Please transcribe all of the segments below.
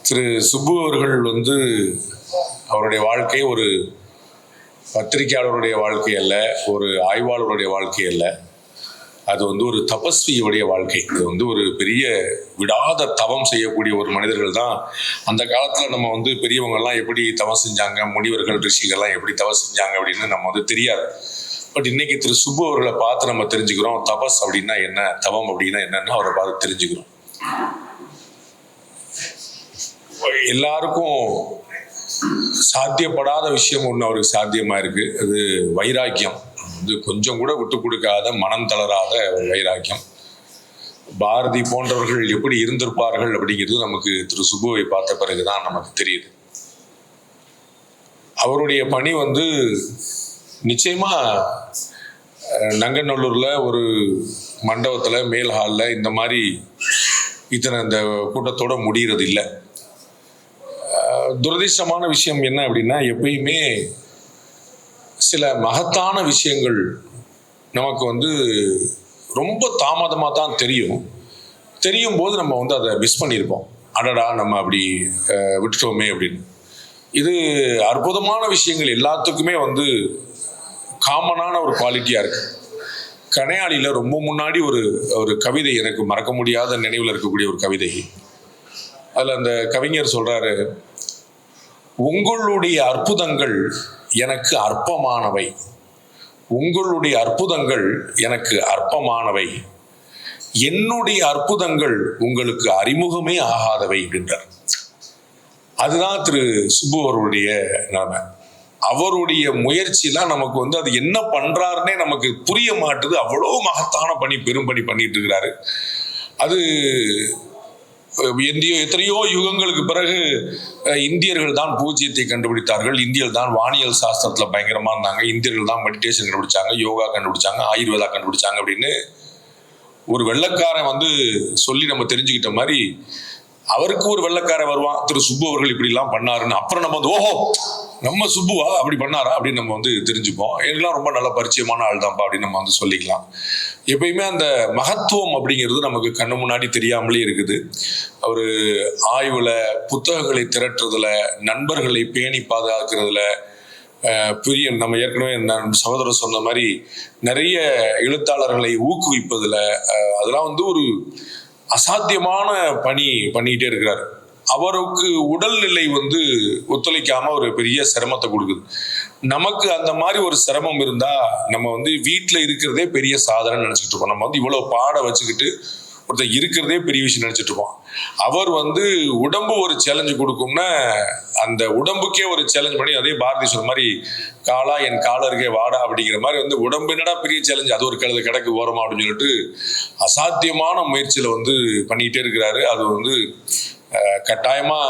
திரு சுப்பு அவர்கள் அவருடைய வாழ்க்கை ஒரு பத்திரிகையாளருடைய வாழ்க்கை அல்ல, ஒரு ஆய்வாளருடைய வாழ்க்கை அல்ல. அது ஒரு தபஸ்வியுடைய வாழ்க்கை. இது ஒரு பெரிய விடாத தவம் செய்யக்கூடிய ஒரு மனிதர்கள் தான். அந்த காலத்தில் நம்ம பெரியவங்கள்லாம் எப்படி தவம் செஞ்சாங்க, முனிவர்கள் ரிஷிகள்லாம் எப்படி தவம் செஞ்சாங்க அப்படின்னு நம்ம தெரியாது. பட் இன்னைக்கு திரு சுப்பு அவர்களை பார்த்து நம்ம தெரிஞ்சுக்கிறோம். தபஸ் அப்படின்னா என்ன, தவம் அப்படின்னா என்னன்னு அவரை பார்த்து தெரிஞ்சுக்கிறோம். எல்லாருக்கும் சாத்தியப்படாத விஷயம் ஒன்று அவருக்கு சாத்தியமா இருக்கு. அது வைராக்கியம். கொஞ்சம் கூட விட்டு கொடுக்காத, மனம் தளராத ஒரு வைராக்கியம். பாரதி போன்றவர்கள் எப்படி இருந்திருப்பார்கள் அப்படிங்கிறது நமக்கு திரு சுப்புவை பார்த்த பிறகுதான் நமக்கு தெரியுது. அவருடைய பணி நிச்சயமா நங்கநல்லூர்ல ஒரு மண்டபத்துல மேல் ஹால்ல இந்த மாதிரி இந்த கூட்டத்தோட முடிகிறது இல்லை. துரதிர்ஷ்டமான விஷயம் என்ன அப்படின்னா, எப்பயுமே சில மகத்தான விஷயங்கள் நமக்கு ரொம்ப தாமதமாக தான் தெரியும் போது நம்ம அதை மிஸ் பண்ணியிருப்போம். அடடா, நம்ம அப்படி விட்டுட்டோமே அப்படின்னு. இது அற்புதமான விஷயங்கள் எல்லாத்துக்குமே காமனான ஒரு குவாலிட்டியாக இருக்கு. கனையாளியில் ரொம்ப முன்னாடி ஒரு கவிதை எனக்கு மறக்க முடியாத நினைவில் இருக்கக்கூடிய ஒரு கவிதை. அதில் அந்த கவிஞர் சொல்றாரு, உங்களுடைய அற்புதங்கள் எனக்கு அற்பமானவை, உங்களுடைய அற்புதங்கள் எனக்கு அற்பமானவை, என்னுடைய அற்புதங்கள் உங்களுக்கு அறிமுகமே ஆகாதவை அப்படின்றார். அதுதான் திரு சுப்பு அவருடைய நிலைமை. அவருடைய முயற்சியெல்லாம் நமக்கு அது என்ன பண்றாருன்னே நமக்கு புரிய மாட்டுது. அவ்வளோ மகத்தான பணி, பெரும்பணி பண்ணிட்டு இருக்கிறாரு. அது எத்தனையோ யுகங்களுக்கு பிறகு இந்தியர்கள் தான் பூஜ்யத்தை கண்டுபிடித்தார்கள். இந்தியர்கள் தான் வானியல் சாஸ்திரத்துல பயங்கரமா இருந்தாங்க. இந்தியர்கள் தான் மெடிடேஷன் கண்டுபிடிச்சாங்க, யோகா கண்டுபிடிச்சாங்க, ஆயுர்வேதா கண்டுபிடிச்சாங்க அப்படின்னு ஒரு வெள்ளைக்காரன் சொல்லி நம்ம தெரிஞ்சுக்கிட்ட மாதிரி அவருக்கு ஒரு வெள்ளைக்காரன் வருவான், திரு சுப்பு அவர்கள் இப்படி எல்லாம் பண்ணாருன்னு. அப்புறம் நம்ம ஓஹோ, நம்ம சுப்புவா அப்படி பண்ணாரா அப்படின்னு நம்ம தெரிஞ்சுப்போம். எல்லாம் ரொம்ப நல்ல பரிச்சயமான ஆள் தான்ப்பா அப்படின்னு நம்ம சொல்லிக்கலாம். எப்பயுமே அந்த மகத்துவம் அப்படிங்கிறது நமக்கு கண்ணு முன்னாடி தெரியாமலே இருக்குது. ஒரு ஆய்வுல, புத்தகங்களை திரட்டுறதுல, நண்பர்களை பேணி பாதுகாக்கிறதுல, பெரிய நம்ம ஏற்கனவே சகோதரர் சொன்ன மாதிரி நிறைய எழுத்தாளர்களை ஊக்குவிப்பதுல, அதெல்லாம் ஒரு அசாத்தியமான பணி பண்ணிக்கிட்டே இருக்கிறார். அவருக்கு உடல்நிலை ஒத்துழைக்காம ஒரு பெரிய சிரமத்தை கொடுக்குது. நமக்கு அந்த மாதிரி ஒரு சிரமம் இருந்தா நம்ம வீட்டில் இருக்கிறதே பெரிய சாதனை நினைச்சிட்டு இருக்கோம். நம்ம இவ்வளவு பாட வச்சுக்கிட்டு ஒருத்தர் இருக்கிறதே பெரிய விஷயம் நினைச்சிட்டு இருக்கோம். அவர் உடம்பு ஒரு சேலஞ்சு கொடுக்கும்னா அந்த உடம்புக்கே ஒரு சேலஞ்ச் பண்ணி, அதே பாரதி சொன்ன மாதிரி காலா என் காலருக்கே வாடா அப்படிங்கிற மாதிரி உடம்பு என்னடா பெரிய சேலஞ்சு, அது ஒரு கிடக்கு ஓரமா அப்படின்னு சொல்லிட்டு அசாத்தியமான முயற்சியில பண்ணிக்கிட்டே இருக்கிறாரு. அது கட்டாயமா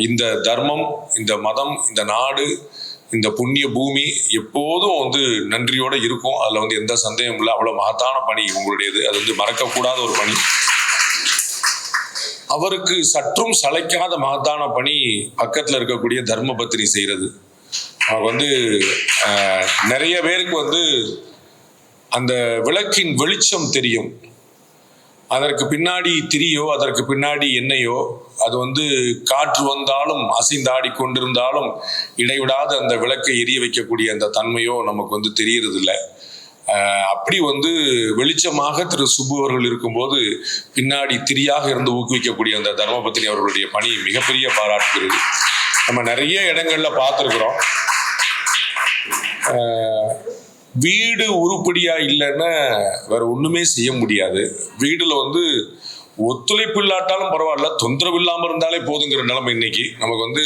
இந்த தர்மம், இந்த மதம், இந்த நாடு, இந்த புண்ணிய பூமி எப்போதும் நன்றியோட இருக்கும். அதுல எந்த சந்தேகம் இல்லை. அவ்வளவு மகத்தான பணி உங்களுடையது. அது மறக்கக்கூடாத ஒரு பணி. அவருக்கு சற்றும் சளைக்காத மகத்தான பணி பக்கத்துல இருக்கக்கூடிய தர்மபத்தினி செய்யறது. அவங்க நிறைய பேருக்கு அந்த விளக்கின் வெளிச்சம் தெரியும். அதற்கு பின்னாடி திரியோ, அதற்கு பின்னாடி எண்ணெயோ, அது காற்று வந்தாலும் அசைந்தாடி கொண்டிருந்தாலும் இடைவிடாத அந்த விளக்கை எரிய வைக்கக்கூடிய அந்த தன்மையோ நமக்கு தெரியறது இல்லை. அப்படி வெளிச்சமாக திரு சுப்பு அவர்கள் இருக்கும்போது பின்னாடி திரியாக இருந்து ஊக்குவிக்கக்கூடிய அந்த தர்மபத்தினி அவர்களுடைய பணி மிகப்பெரிய பாராட்டுகிறது. நம்ம நிறைய இடங்கள்ல பார்த்துருக்குறோம். வீடு உருப்படியா இல்லைன்னா வேற ஒண்ணுமே செய்ய முடியாது. வீடுல ஒத்துழைப்பு இல்லாட்டாலும் பரவாயில்ல, தொந்தரவு இல்லாம இருந்தாலே போதுங்கிற நிலைமை இன்னைக்கு நமக்கு.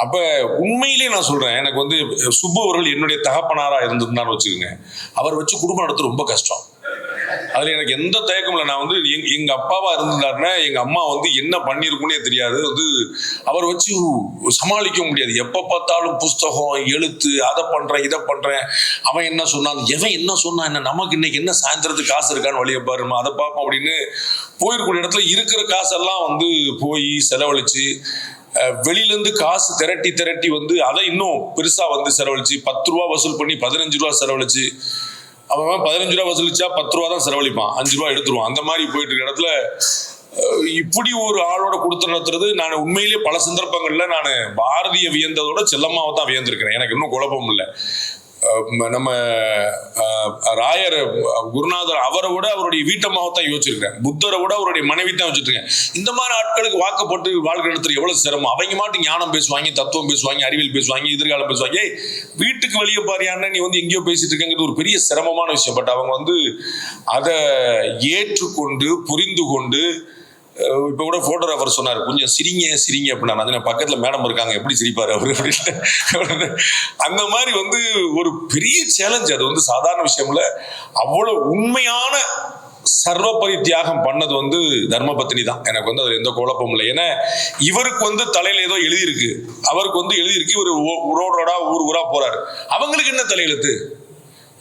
அப்ப உண்மையிலேயே நான் சொல்றேன், எனக்கு சுப்பு அவர்கள் என்னுடைய தகப்பனாரா இருந்திருந்தான்னு வச்சுக்கோங்க, அவர் வச்சு குடும்பம் நடத்த ரொம்ப கஷ்டம். அதுல எனக்கு எந்த தயக்கம் இல்லை. நான் எங்க அப்பாவா இருந்திருந்தாருன்னா எங்க அம்மா என்ன பண்ணிருக்குன்னே தெரியாது. அவர் வச்சு சமாளிக்க முடியாது. எப்ப பார்த்தாலும் புஸ்தகம், எழுத்து, அதை பண்றேன், இதை பண்றேன், அவன் என்ன சொன்னான், எவன் என்ன சொன்னான், என்ன நமக்கு இன்னைக்கு என்ன சாயந்தரத்துக்கு காசு இருக்கான்னு வழியை பாருமா, அதை பார்ப்போம் அப்படின்னு போயிருக்கூடிய இடத்துல இருக்கிற காசெல்லாம் போய் செலவழிச்சு, வெளியில இருந்து காசு திரட்டி அதை இன்னும் பெருசா செலவழிச்சு 10 ரூபா வசூல் பண்ணி 15 ரூபா செலவழிச்சு, அவன் 15 ரூபா வசூலிச்சா 10 ரூபா தான் செலவழிப்பான், 5 ரூபா எடுத்துருவான். அந்த மாதிரி போயிட்டு இருக்க இடத்துல இப்படி ஒரு ஆளோட கொடுத்து நடத்துறது நான் உண்மையிலேயே பல சந்தர்ப்பங்கள்ல நான் பாரதிய வியந்ததோட செல்லம்மாவை தான் வியந்திருக்கிறேன். எனக்கு இன்னும் குழப்பம் இல்லை. நம்ம ராயர் குருநாதர் அவரை விட அவருடைய வீட்டம்மாவை தான் யோசிச்சிருக்கேன். புத்தரை விட அவருடைய மனைவி தான் வச்சுருக்கேன். இந்த மாதிரி ஆட்களுக்கு வாக்கப்பட்டு வாழ்க்கை நடத்துறது எவ்வளவு சிரமம். அவங்க மாட்டு ஞானம் பேசுவாங்க, தத்துவம் பேசுவாங்க, அறிவியல் பேசுவாங்க, எதிர்காலம் பேசுவாங்க. வீட்டுக்கு வெளியே பாரியான்னு நீ வந்து எங்கேயோ பேசிட்டு இருக்கங்கிறது ஒரு பெரிய சிரமமான விஷயம். பட் அவங்க வந்து அதை ஏற்றுக்கொண்டு புரிந்து கொண்டு, இப்போ கூட போட்டோகிராஃபர் சொன்னார், கொஞ்சம் சிரிங்க சிரிங்க அப்படின்னா, அது பக்கத்தில் மேடம் இருக்காங்க, எப்படி சிரிப்பார் அவர் அப்படின்னு. அந்த மாதிரி வந்து ஒரு பெரிய சேலஞ்ச். அது வந்து சாதாரண விஷயம்ல. அவ்வளவு உண்மையான சர்வபரி தியாகம் பண்ணது வந்து தர்மபத்தினி தான். எனக்கு வந்து அது எந்த குழப்பமும் இல்லை. ஏன்னா இவருக்கு வந்து தலையில ஏதோ எழுதியிருக்கு, அவருக்கு வந்து எழுதியிருக்கு, இவர் ரோடா ஊர் ஊரா போறாரு. அவங்களுக்கு என்ன தலையெழுத்து?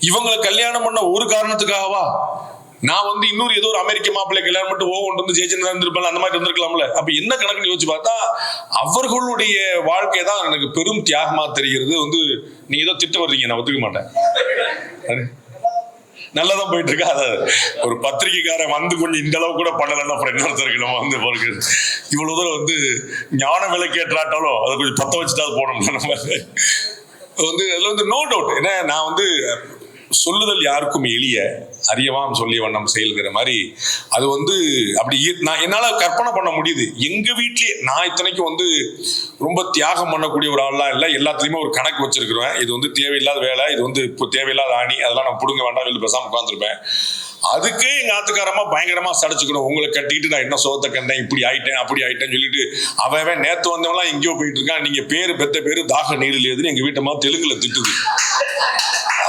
இவங்களை கல்யாணம் பண்ண ஒரு காரணத்துக்காகவா? நான் வந்து இன்னொரு ஏதோ ஒரு அமெரிக்க மாப்பிள்ளை கல்யாணம் மட்டும் வந்து ஜெயிச்சு இருந்திருப்பேன், அந்த மாதிரி இருந்திருக்கலாம்ல. அப்ப என்ன கணக்குன்னு யோசிச்சு பார்த்தா அவர்களுடைய வாழ்க்கை தான் எனக்கு பெரும் தியாகமா தெரிகிறது. வந்து நீங்க ஏதோ திட்டு வர்றீங்க, நான் ஒத்துக்க மாட்டேன். நல்லாதான் போயிட்டு இருக்கா. ஒரு பத்திரிகைக்காரன் வந்து கொஞ்சம் இந்த அளவு கூட பண்ணலன்னா அப்புறம் இன்னொருத்தருக்கு நம்ம வந்து பொறுக்கு இவ்வளவு தூரம் வந்து ஞான விலைக்கேற்றாட்டாலும் அதை கொஞ்சம் பத்த வச்சுட்டா போனோம்னா நம்ம வந்து அதுல வந்து நோ டவுட். ஏன்னா நான் வந்து சொல்லுதல் யாருக்கும் எளிய, அறியவாம் சொல்லிய வண்ணம் செயல்கிற மாதிரி அது வந்து அப்படி நான் என்னால கற்பனை பண்ண முடியுது. எங்க வீட்லயே நான் இத்தனைக்கும் வந்து ரொம்ப தியாகம் பண்ணக்கூடிய ஒரு ஆள்லாம் இல்லை. எல்லாத்துலயுமே ஒரு கணக்கு வச்சிருக்கிறேன். இது வந்து தேவையில்லாத வேலை, இது வந்து இப்போ தேவையில்லாத ஆணி, அதெல்லாம் நான் பிடுங்க வேண்டாம், வெளில பேசாம உட்காந்துருப்பேன். அதுக்கே எங்க ஆத்துக்காரமா பயங்கரமா சடைச்சுக்கணும். உங்களை கட்டிக்கிட்டு நான் என்ன சோத்தை கண்டேன், இப்படி ஆயிட்டேன் அப்படி ஆயிட்டேன்னு சொல்லிட்டு அவன் நேத்து வந்தவெல்லாம் எங்கேயோ போயிட்டு இருக்கான். நீங்க பேரு பெத்த பேரு தாக நீரில் எதுன்னு எங்க வீட்டம்மா தெலுங்குல திட்டுது.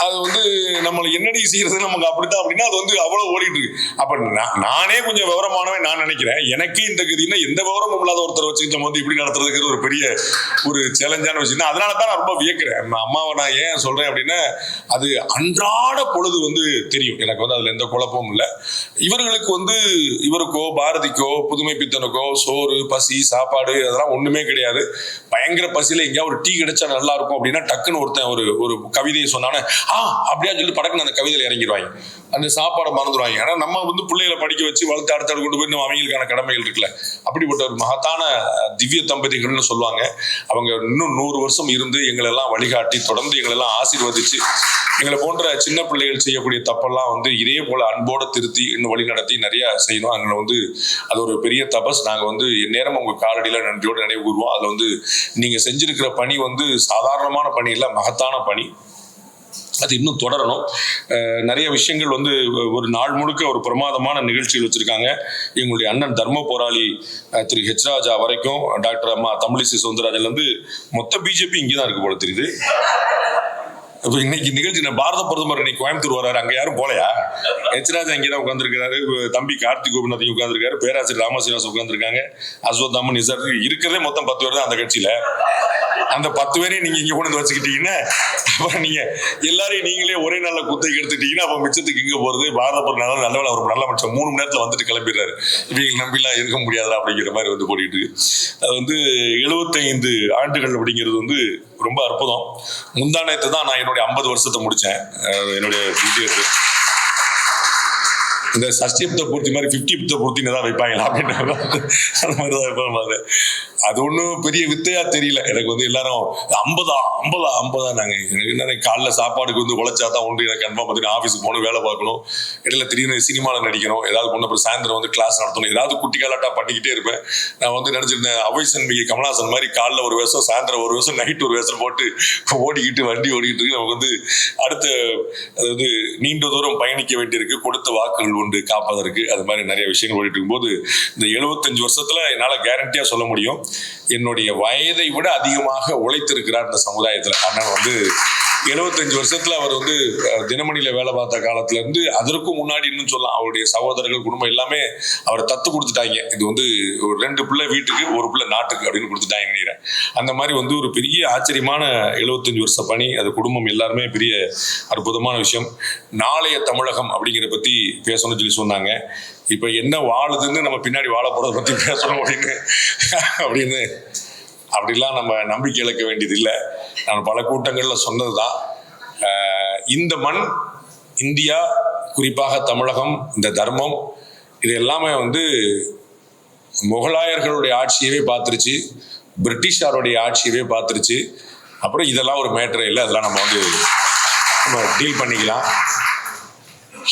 அது வந்து நம்மளை என்னடி செய்யறது, நமக்கு அப்படித்தான் அப்படின்னா அது வந்து அவ்வளவு ஓடிட்டு இருக்கு. அப்ப நானே கொஞ்சம் விவரமானவே நான் நினைக்கிறேன். எனக்கே இந்த கதினா எந்த விவரமும் இல்லாத ஒருத்தர் வச்சுக்கிட்டு நம்ம வந்து இப்படி நடத்துறதுக்கு ஒரு பெரிய ஒரு சேலஞ்சான விஷயம். அதனாலதான் நான் ரொம்ப வியக்கிறேன். அம்மாவை நான் ஏன் சொல்றேன் அப்படின்னா அது அன்றாட பொழுது வந்து தெரியும் எனக்கு. வந்து அதுல எந்த குழப்பமும் இல்லை. இவர்களுக்கு வந்து இவருக்கோ பாரதிக்கோ புதுமை பித்தனுக்கோ சோறு பசி சாப்பாடு அதெல்லாம் ஒண்ணுமே கிடையாது. பயங்கர பசியில எங்கேயா ஒரு டீ கிடைச்சா நல்லா இருக்கும் அப்படின்னா டக்குன்னு ஒருத்தன் ஒரு கவிதையை சொன்னானே அப்படியா சொல்லி படக்குன்னு அந்த கவிதையில இறங்கிடுவாங்க. அந்த சாப்பாடை மறந்துடுவாங்க. ஆனா நம்ம வந்து பிள்ளைகளை படிக்க வச்சு வளர்த்து அடுத்த கொண்டு போய் அவங்களுக்கான கடமைகள் இருக்குல்ல. அப்படிப்பட்ட ஒரு மகத்தான திவ்ய தம்பதிகள்னு சொல்லுவாங்க. அவங்க இன்னும் 100 வருஷம் இருந்து எங்களை எல்லாம் வழிகாட்டி தொடர்ந்து எங்களை எல்லாம் ஆசீர்வதிச்சு எங்களை போன்ற சின்ன பிள்ளைகள் செய்யக்கூடிய தப்பெல்லாம் வந்து இதே போல அன்போட திருத்தி இன்னும் வழி நடத்தி நிறைய செய்யணும். அங்கே வந்து அது ஒரு பெரிய தபஸ். நாங்கள் வந்து நேரம் உங்க காலடியில நன்றியோடு நினைவு கூறுவோம். அதுல வந்து நீங்க செஞ்சிருக்கிற பணி வந்து சாதாரணமான பணி இல்லை, மகத்தான பணி. அது இன்னும் தொடரணும். நிறைய விஷயங்கள் வந்து ஒரு நாள் முழுக்க ஒரு பிரமாதமான நிகழ்ச்சிகள் வச்சிருக்காங்க. எங்களுடைய அண்ணன் தர்ம போராளி திரு ஹெச் ராஜா வரைக்கும் டாக்டர் அம்மா தமிழிசை சவுந்தரராஜன்ல இருந்து மொத்த பிஜேபி இங்கேதான் இருக்கு போல தெரியுது. இப்போ இன்னைக்கு நிகழ்ச்சி பாரத பிரதமர் இன்னைக்கு கோயம்புத்தூர் வர்றாரு, அங்க யாரும் போலையா? ஹெச் ராஜா இங்கேதான் உட்காந்துருக்காரு, தம்பி கார்த்திக் கோபிநாத் உட்காந்துருக்காரு, பேராசிரியர் ராமசீனிவாசன் உட்காந்துருக்காங்க, அஸ்வத்தாமன் நிசார் இருக்கிறதே மொத்தம் 10 பேர் தான் அந்த கட்சியில. அந்த 10 பேரையும் நீங்க இங்க கொண்டு வந்து வச்சுக்கிட்டீங்கன்னா அப்புறம் நீங்க எல்லாரையும் நீங்களே ஒரே நாள்ல குத்தைக்கு எடுத்துட்டீங்கன்னா அப்ப மிச்சத்துக்கு இங்க போறது. பாரத பிரதமர் நல்ல ஒரு நல்ல மனுஷன் 3 மணி நேரத்துல வந்துட்டு கிளம்பிடுறாரு. இவங்க நம்பிலாம் இருக்க முடியாதா அப்படிங்கிற மாதிரி வந்து போட்டிட்டு இருக்கு. அது வந்து 75 ஆண்டுகள் அப்படிங்கிறது வந்து ரொம்ப அற்புதம். முந்தானத்தை தான் நான் என்னுடைய 50 வருஷத்தை முடிச்சேன். என்னுடைய இந்த சஷ்டிப்த பூர்த்தி மாதிரி 50th பூர்த்தின்னு தான் வைப்பாங்களா அப்படின்னு அந்த மாதிரிதான் வைப்பாங்க. அது ஒன்றும் பெரிய வித்தையா தெரியல எனக்கு. வந்து எல்லாரும் 50 நாங்க என்ன காலைல சாப்பாடுக்கு வந்து உழைச்சாதான் உண்டு. எனக்கு கன்ஃபார்ம் பார்த்தீங்கன்னா ஆஃபீஸுக்கு போகணும், வேலை பார்க்கணும், இடையில திடீர்னு சினிமாவில் நடிக்கணும், ஏதாவது பொண்ணு அப்புறம் சாயந்தரம் வந்து கிளாஸ் நடத்தணும், ஏதாவது குட்டி காலாட்டா பண்ணிக்கிட்டே இருப்பேன். நான் வந்து நினைச்சிருந்தேன் அவைசன்மிகை கமலஹாசன் மாதிரி காலைல ஒரு வேஷம், சாயந்தரம் ஒரு வேஷம், நைட் ஒரு வேஷம் போட்டு ஓடிக்கிட்டு வண்டி ஓடிக்கிட்டு இருக்கு. நமக்கு வந்து அடுத்த அதாவது நீண்ட தூரம் பயணிக்க வேண்டியிருக்கு, கொடுத்த வாக்குகள் உண்டு காப்பதற்கு. அது மாதிரி நிறைய விஷயங்கள் ஓடிட்டு இருக்கும்போது இந்த 75 வருஷத்துல என்னால கேரண்டியா சொல்ல முடியும், என்னுடைய வயதை விட அதிகமாக உழைத்திருக்கிறார் இந்த சமுதாயத்துல. ஆனால் வந்து 75 வருஷத்துல அவர் வந்து தினமணியில வேலை பார்த்த காலத்துல இருந்து அதற்கும் முன்னாடி இன்னும் சொல்லலாம் அவருடைய சகோதரர்கள் குடும்பம் எல்லாமே அவர் தத்து கொடுத்துட்டாங்க. இது வந்து ஒரு 2 பிள்ளை வீட்டுக்கு 1 பிள்ளை நாட்டுக்கு அப்படின்னு கொடுத்துட்டாங்க நினைக்கிறேன். அந்த மாதிரி வந்து ஒரு பெரிய ஆச்சரியமான 75 வருஷ பணி. அது குடும்பம் எல்லாருமே பெரிய அற்புதமான விஷயம். நாளைய தமிழகம் அப்படிங்கிற பத்தி பேசணும்னு சொல்லி சொன்னாங்க. இப்ப என்ன வாழுதுன்னு நம்ம பின்னாடி வாழ போறதை பத்தி பேசணும் அப்படின்னு அப்படிலாம் நம்ம நம்பிக்கை இழக்க வேண்டியது இல்லை. நான் பல கூட்டங்கள்ல சொன்னதுதான், இந்த மண், இந்தியா, குறிப்பாக தமிழகம், இந்த தர்மம், இது எல்லாமே வந்து முகலாயர்களுடைய ஆட்சியவே பார்த்துருச்சு, பிரிட்டிஷாருடைய ஆட்சியவே பார்த்துருச்சு. அப்புறம் இதெல்லாம் ஒரு மேட்டரே இல்லை, அதெல்லாம் நம்ம டீல் பண்ணிக்கலாம்.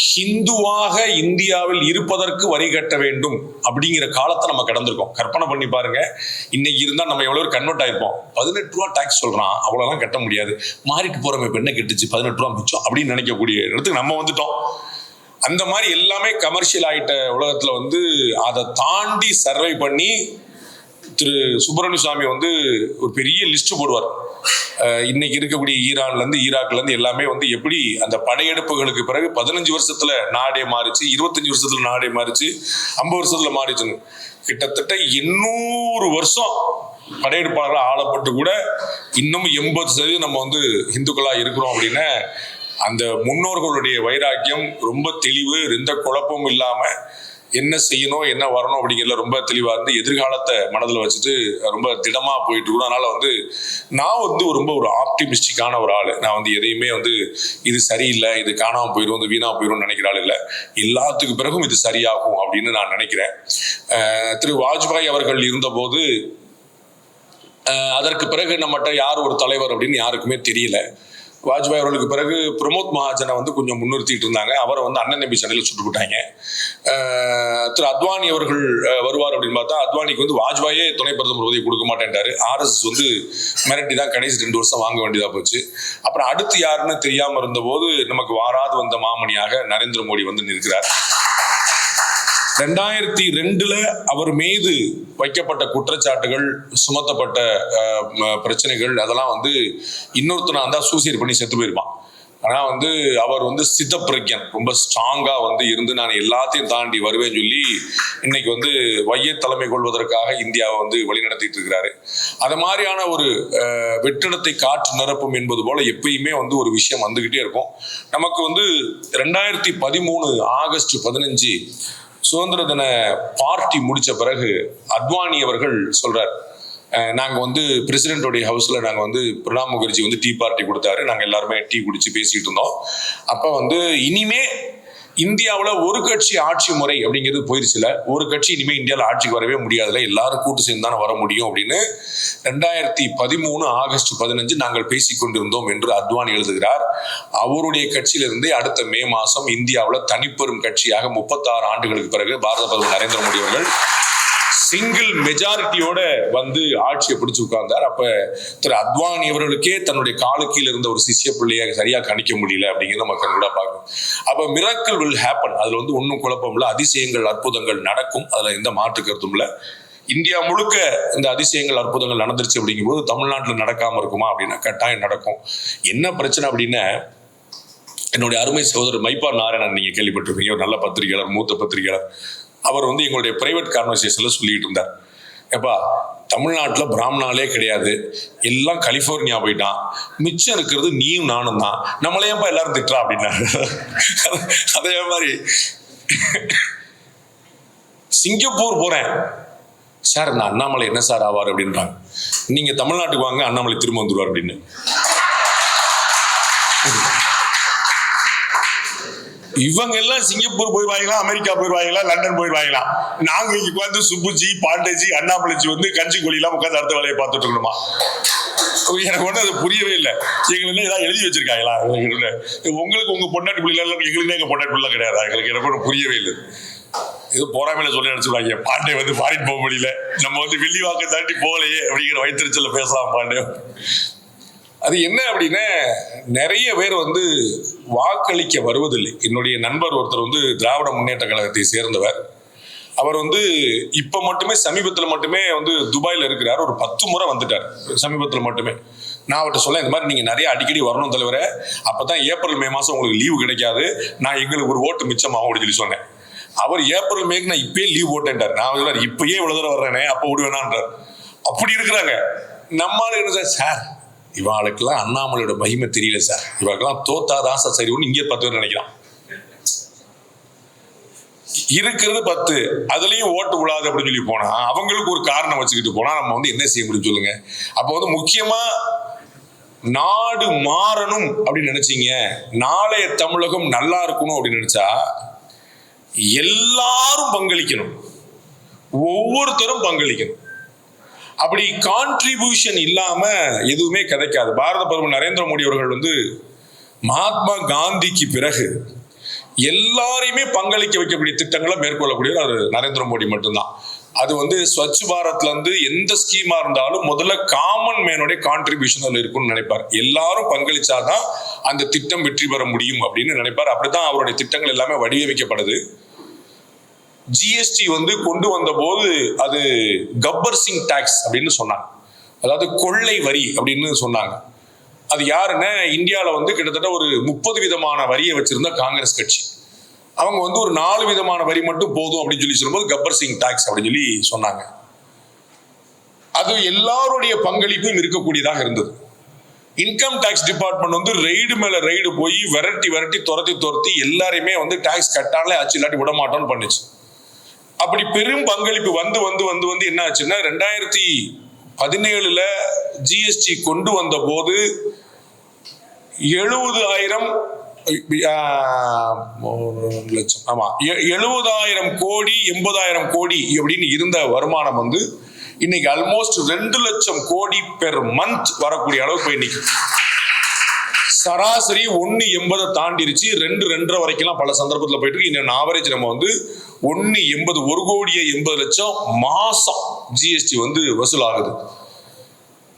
ஹிந்துவாக இந்தியாவில் இருப்பதற்கு வரி கட்ட வேண்டும் அப்படிங்கிற காலத்தை நம்ம கடந்திருக்கோம். கற்பனை பண்ணி பாருங்க, இன்னைக்கு இருந்தால் நம்ம எவ்வளோ கன்வெர்ட் ஆயிருப்போம். 18 ரூபா டாக்ஸ் சொல்றான், அவ்வளோலாம் கட்ட முடியாது, மாறிட்டு போறோம், இப்போ என்ன கெட்டுச்சு, 18 ரூபா மிச்சம் அப்படின்னு நினைக்கக்கூடிய இடத்துக்கு நம்ம வந்துட்டோம். அந்த மாதிரி எல்லாமே கமர்ஷியல் ஆயிட்ட உலகத்துல அதை தாண்டி சர்வை பண்ணி திரு சுப்பிரமணிய சுவாமி ஒரு பெரிய லிஸ்ட் போடுவார். இன்னைக்கு இருக்கக்கூடிய ஈரான்லேருந்து ஈராக்லேருந்து எல்லாமே எப்படி அந்த படையெடுப்புகளுக்கு பிறகு 15 வருஷத்துல நாடே மாறிச்சு, 25 வருஷத்துல நாடே மாறிச்சு, 50 வருஷத்துல மாறிச்சுன்னு கிட்டத்தட்ட 800 வருஷம் படையெடுப்பாளர்கள் ஆளப்பட்டு கூட இன்னும் 80% நம்ம இந்துக்களா இருக்கிறோம் அப்படின்னா அந்த முன்னோர்களுடைய வைராக்கியம் ரொம்ப தெளிவு, எந்த குழப்பமும் இல்லாம என்ன செய்யணும் என்ன வரணும் அப்படிங்கிறதுல ரொம்ப தெளிவா இருந்து எதிர்காலத்தை மனதில் வச்சுட்டு ரொம்ப திடமா போயிட்டு இருக்கணும். அதனால நான் ரொம்ப ஒரு ஆப்டிமிஸ்டிக்கான ஒரு ஆள். நான் எதையுமே இது சரியில்லை, இது காணாம போயிடும், வீணா போயிடும் நினைக்கிற ஆள் இல்லை. எல்லாத்துக்கு பிறகும் இது சரியாகும் அப்படின்னு நான் நினைக்கிறேன். திரு வாஜ்பாய் அவர்கள் இருந்தபோது அதற்கு பிறகு நம்மகிட்ட யார் ஒரு தலைவர் அப்படின்னு யாருக்குமே தெரியல. வாஜ்பாய் அவர்களுக்கு பிறகு பிரமோத் மகாஜனை கொஞ்சம் முன்னிறுத்திட்டு இருந்தாங்க. அவரை அண்ணன் நம்பி சண்டையில் சுட்டு போட்டாங்க. திரு அத்வானி அவர்கள் வருவார் அப்படின்னு பார்த்தா அத்வானிக்கு வாஜ்பாயே துணை பிரதமர் உதவி கொடுக்க மாட்டேன்ட்டாரு. RSS மிரட்டி தான் கடைசி 2 வருஷம் வாங்க வேண்டியதா போச்சு. அப்புறம் அடுத்து யாருன்னு தெரியாம இருந்த போது நமக்கு வாராது வந்த மாமணியாக நரேந்திர மோடி நிற்கிறார். 2002 அவர் மீது வைக்கப்பட்ட குற்றச்சாட்டுகள், சுமத்தப்பட்ட பிரச்சனைகள் அதெல்லாம் இன்னொருத்தனா இருந்தா சூசைட் பண்ணி செத்து போயிருப்பான். ஆனா அவர் சித்தப்பிரக்யன், ரொம்ப ஸ்ட்ராங்கா இருந்து நான் எல்லாத்தையும் தாண்டி வருவேன்னு சொல்லி இன்னைக்கு வைய தலைமை கொள்வதற்காக இந்தியாவை வழிநடத்திட்டு இருக்கிறாரு. அது மாதிரியான ஒரு வெற்றிடத்தை காற்று நிரப்பும் என்பது போல எப்பயுமே ஒரு விஷயம் வந்துகிட்டே இருக்கும். நமக்கு 2013 ஆகஸ்ட் 15 சுதந்திர தின பார்ட்டி முடிச்ச பிறகு அத்வானி அவர்கள் சொல்றார், நாங்க பிரசிடென்டோடைய ஹவுஸ்ல நாங்க பிரணாப் முகர்ஜி டீ பார்ட்டி கொடுத்தாரு, நாங்க எல்லாருமே டீ குடிச்சு பேசிட்டு இருந்தோம். அப்ப இனிமே இந்தியாவில் ஒரு கட்சி ஆட்சி முறை அப்படிங்கிறது போயிருச்சுல, ஒரு கட்சி இனிமேல் இந்தியாவில் ஆட்சிக்கு வரவே முடியாதுல, எல்லாரும் கூட்டு சேர்ந்து தானே வர முடியும் அப்படின்னு 2013 ஆகஸ்ட் 15 நாங்கள் பேசிக் கொண்டிருந்தோம் என்று அத்வானி எழுதுகிறார். அவருடைய கட்சியிலிருந்து அடுத்த மே மாதம் இந்தியாவில் தனிப்பெரும் கட்சியாக 36 ஆண்டுகளுக்கு பிறகு பாரத பிரதமர் நரேந்திர மோடி அவர்கள் சிங்கிள் மெஜாரிட்டியோட ஆட்சியை பிடிச்சு உட்கார்ந்தார். அப்ப திரு அத்வானி அவர்களுக்கே தன்னுடைய காலுக்கீழ இருந்த ஒரு சிஷ்ய பிள்ளையை சரியா கணிக்க முடியல அப்படிங்கிறத நம்ம கண்கூடா பார்க்கணும். அப்ப மிராக்கிள் வில் ஹேப்பன், அதுல ஒன்னும் குழப்பம் இல்லை, அதிசயங்கள் அற்புதங்கள் நடக்கும், அதுல எந்த மாற்று கருத்தும் இல்லை. இந்தியா முழுக்க இந்த அதிசயங்கள் அற்புதங்கள் நடந்துருச்சு அப்படிங்கும்போது தமிழ்நாட்டில் நடக்காம இருக்குமா அப்படின்னா கட்டாயம் நடக்கும். என்ன பிரச்சனை அப்படின்னா, என்னுடைய அருமை சகோதரர் மைப்பா நாராயணன் நீங்க கேள்விப்பட்டிருப்பீங்க, ஒரு நல்ல பத்திரிகையாளர், மூத்த பத்திரிகையாளர். அவர் எங்களுடைய பிரைவேட் கான்வர்சேஷன்ல சொல்லிட்டு இருந்தார், எப்பா தமிழ்நாட்டில் பிராமணாலே கிடையாது, எல்லாம் கலிபோர்னியா போயிட்டான், மிச்சம் இருக்கிறது நீயும் நானும் தான், நம்மளையப்பா எல்லாரும் திட்டுறா அப்படின்னாரு. அதே மாதிரி சிங்கப்பூர் போறேன் சார், இந்த அண்ணாமலை என்ன சார் ஆவார் அப்படின்றாங்க. நீங்க தமிழ்நாட்டுக்கு வாங்க, அண்ணாமலை திரும்ப வந்துருவார் அப்படின்னு. இவங்க எல்லாம் சிங்கப்பூர் போயிடுவாங்களா, அமெரிக்கா போயிடுவாங்களா, லண்டன் போயிடுவாங்களா, நாங்க இங்க சுப்புஜி, பாண்டேஜி, அண்ணாமலைஜி கஞ்சி கோழிலாம் உட்காந்து அடுத்த வேலையை பார்த்துட்டு இருக்கணுமா? எனக்கு அது புரியவே இல்லை. எங்களுக்கு ஏதாவது எழுதி வச்சிருக்காங்களா? உங்களுக்கு உங்க பொண்டாட்டி பிள்ளை, எங்களுக்கு எங்க பொண்டாட்டி பிள்ளை கிடையாது, எங்களுக்கு எனக்கு புரியவே இல்லை. இது போறாமையில சொல்லி நினைச்சுருவாங்க, பாண்டே ஃபாரின் போக முடியல, நம்ம வெள்ளி வாக்க தாண்டி போகலையே அப்படிங்கிற வயிற்றுச்சல பேசலாம் பாண்டே. அது என்ன அப்படின்னா, நிறைய பேர் வாக்களிக்க வருவதில்லை. என்னுடைய நண்பர் ஒருத்தர் திராவிட முன்னேற்ற கழகத்தை சேர்ந்தவர். அவர் இப்ப மட்டுமே சமீபத்தில் மட்டுமே துபாயில இருக்கிறார். ஒரு 10 முறை வந்துட்டார் சமீபத்தில் மட்டுமே. நான் அவர்கிட்ட சொல்ல, இந்த மாதிரி நீங்க நிறைய அடிக்கடி வரணும் தலைவரே, அப்பதான் ஏப்ரல் மே மாசம் உங்களுக்கு லீவு கிடைக்காது, நான் எங்களுக்கு ஒரு ஓட்டு மிச்சமாகும் அப்படின்னு சொல்லி சொன்னேன். அவர் ஏப்ரல் மேக்கு நான் இப்பயே லீவ் போட்டேன்ட்டார். நான் இப்பயே இவ்வளவு தூரம் வர்றேனே, அப்ப விடுவேனான்றார். அப்படி இருக்கிறாங்க. நம்மளால என்ன சார், இவாளுக்கெல்லாம் அண்ணாமலையோட மகிமை தெரியல சார், இவாளுக்கெல்லாம் தோத்தாதான் சார் சரி ஒன்று, இங்கே 10 பேர் நினைக்கிறான். இருக்கிறது 10, அதுலயும் ஓட்டு விழாது அப்படின்னு சொல்லி போனா அவங்களுக்கு ஒரு காரணம் வச்சுக்கிட்டு போனா நம்ம என்ன செய்ய முடியும் சொல்லுங்க? அப்போ முக்கியமா நாடு மாறணும் அப்படின்னு நினைச்சீங்க, நாளைய தமிழகம் நல்லா இருக்கணும் அப்படின்னு நினைச்சா எல்லாரும் பங்களிக்கணும். ஒவ்வொருத்தரும் பங்களிக்கணும். அப்படி கான்ட்ரிபியூஷன் இல்லாம எதுவுமே கிடைக்காது. பாரத பிரதமர் நரேந்திர மோடி அவர்கள் வந்து மகாத்மா காந்திக்கு பிறகு எல்லாரையுமே பங்களிக்க வைக்கக்கூடிய திட்டங்களை மேற்கொள்ளக்கூடியவர் நரேந்திர மோடி மட்டும்தான். அது வந்து ஸ்வச் பாரத்ல இருந்து எந்த ஸ்கீமா இருந்தாலும் முதல்ல காமன் மேனுடைய கான்ட்ரிபியூஷன் அதுல இருக்கும்னு நினைப்பார். எல்லாரும் பங்களிச்சாதான் அந்த திட்டம் வெற்றி பெற முடியும் அப்படின்னு நினைப்பார். அப்படித்தான் அவருடைய திட்டங்கள் எல்லாமே வடிவமைக்கப்படுது. ஜிஎஸ்டி வந்து கொண்டு வந்த போது அது கப்பர் சிங் டாக்ஸ் அப்படின்னு சொன்னாங்க, அதாவது கொள்ளை வரி அப்படின்னு சொன்னாங்க. அது யாருன்னா இந்தியாவில் வந்து கிட்டத்தட்ட ஒரு 30 விதமான வரியை வச்சிருந்த காங்கிரஸ் கட்சி. அவங்க வந்து ஒரு 4 விதமான வரி மட்டும் போதும் அப்படின்னு சொல்லி சொல்லும்போது கப்பர் சிங் டாக்ஸ் அப்படின்னு சொல்லி சொன்னாங்க. அது எல்லாருடைய பங்களிப்பும் இருக்கக்கூடியதாக இருந்தது. இன்கம் டாக்ஸ் டிபார்ட்மெண்ட் வந்து ரெய்டு மேல ரெய்டு போய் விரட்டி துரத்தி எல்லாரையுமே வந்து டாக்ஸ் கட்டாலே ஆச்சு, இல்லாட்டி விட மாட்டோம்னு பண்ணுச்சு. அப்படி பெரும் பங்களிப்பு வந்து என்ன ஆச்சுன்னா 2017 ஜிஎஸ்டி கொண்டு வந்த போது 70,000 கோடி 80,000 கோடி அப்படின்னு இருந்த வருமானம் வந்து இன்னைக்கு ஆல்மோஸ்ட் 2 லட்சம் கோடி பெர் மந்த் வரக்கூடிய அளவுக்கு போய் இன்னைக்கு சராசரி 1.80 தாண்டிருச்சு. 2.5 வரைக்கும் பல சந்தர்ப்பத்தில் போயிட்டு இருக்கு. இன்னும் ஆவரேஜ் நம்ம வந்து 1.80 1,80,00,000 மாசம் ஜிஎஸ்டி வந்து வசூலாகுது.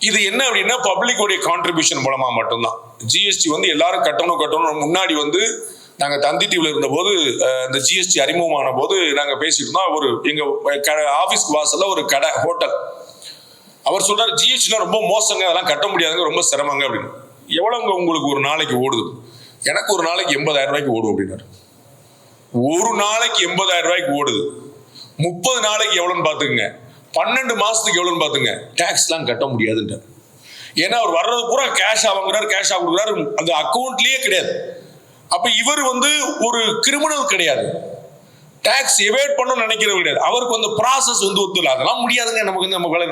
இது என்ன அப்படின்னா பப்ளிக்கோடைய கான்ட்ரிபியூஷன் மூலமா மட்டும்தான். ஜிஎஸ்டி வந்து எல்லாரும் கட்டணும். முன்னாடி வந்து நாங்க தந்தி டிவில இருந்த போது இந்த ஜிஎஸ்டி அறிமுகமான போது நாங்க பேசிட்டு இருந்தோம். ஒரு எங்க ஆபீஸ்க்கு வாசல்ல ஒரு கடை ஹோட்டல், அவர் சொல்றாரு ஜிஎஸ்டி ரொம்ப மோசங்க, அதெல்லாம் கட்ட முடியாதுங்க, ரொம்ப சிரமங்க அப்படின்னு. எவ்வளவுங்க உங்களுக்கு ஒரு நாளைக்கு ஓடுது? எனக்கு ஒரு நாளைக்கு 80,000 ரூபாய்க்கு ஓடும் அப்படின்னாரு. ஒரு நாளைக்கு 80,000 ரூபாய்க்கு ஓடுது. 30 நாளைக்கு எவ்வளவுன்னு பாத்துக்குங்க, 12 மாசத்துக்கு எவ்வளவுன்னு பாத்துங்க. டாக்ஸ் எல்லாம் கட்ட முடியாதுன்றார். ஏன்னா அவர் வர்றது பூரா கேஷா வாங்குறாரு, கேஷா கொடுக்குறாரு, அந்த அக்கௌண்ட்லயே கிடையாது. அப்ப இவர் வந்து ஒரு கிரிமினல் கிடையாது, டாக்ஸ் எவேட் பண்ண நினைக்கிறது கிடையாது. அவருக்கு வந்து ப்ராசஸ் வந்து ஒத்துல, அதெல்லாம் முடியாதுங்க நமக்கு வந்து நம்ம வேலை.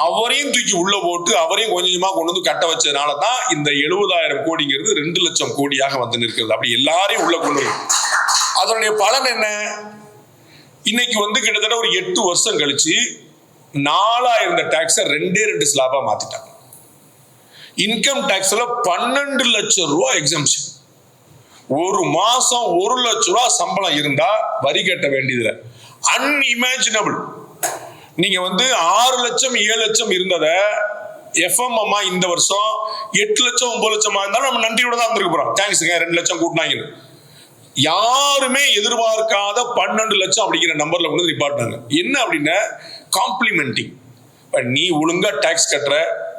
அவரையும் தூக்கி உள்ள போட்டு அவரையும் கொஞ்சமா கொண்டு வந்து கட்ட வச்சதுனால தான் இந்த 70,000 கோடிங்கிறது 2 லட்சம் கோடியாக வந்து நிற்கிறது. அப்படி எல்லாரையும் உள்ள கொண்டு வரும். அதனுடைய பலன் என்ன? இன்னைக்கு வந்து கிட்டத்தட்ட ஒரு 8 வருஷம் கழிச்சு 4 இருந்த டாக்ஸை 2 ஸ்லாபா மாத்திட்டாங்க. இன்கம் டாக்ஸ்ல 12 லட்சம் ரூபாய் எக்ஸம்ஷன். ஒரு மாசம் 1 லட்சம் ரூபாய் சம்பளம் இருந்தா வரி கட்ட வேண்டியதுல அன்இமேஜினபிள். நீங்க வந்து 6 லட்சம் 7 லட்சம் இருந்தத எஃப்எம் இந்த வருஷம் 8 லட்சம் 9 லட்சமா இருந்தாலும் நம்ம நன்றியோட தான் இருந்திருக்க போறோம். தேங்க்ஸுங்க 2 லட்சம் கூட்டினாங்க. யாருமே எதிர்பார்க்காத 12 லட்சம் அப்படிங்கிற நம்பர்ல கொண்டு நிப்பாட்டினாங்க. என்ன அப்படின்னா காம்ப்ளிமெண்டிங். நீ ஒழுங்கா டாக்ஸ் கட்டுற,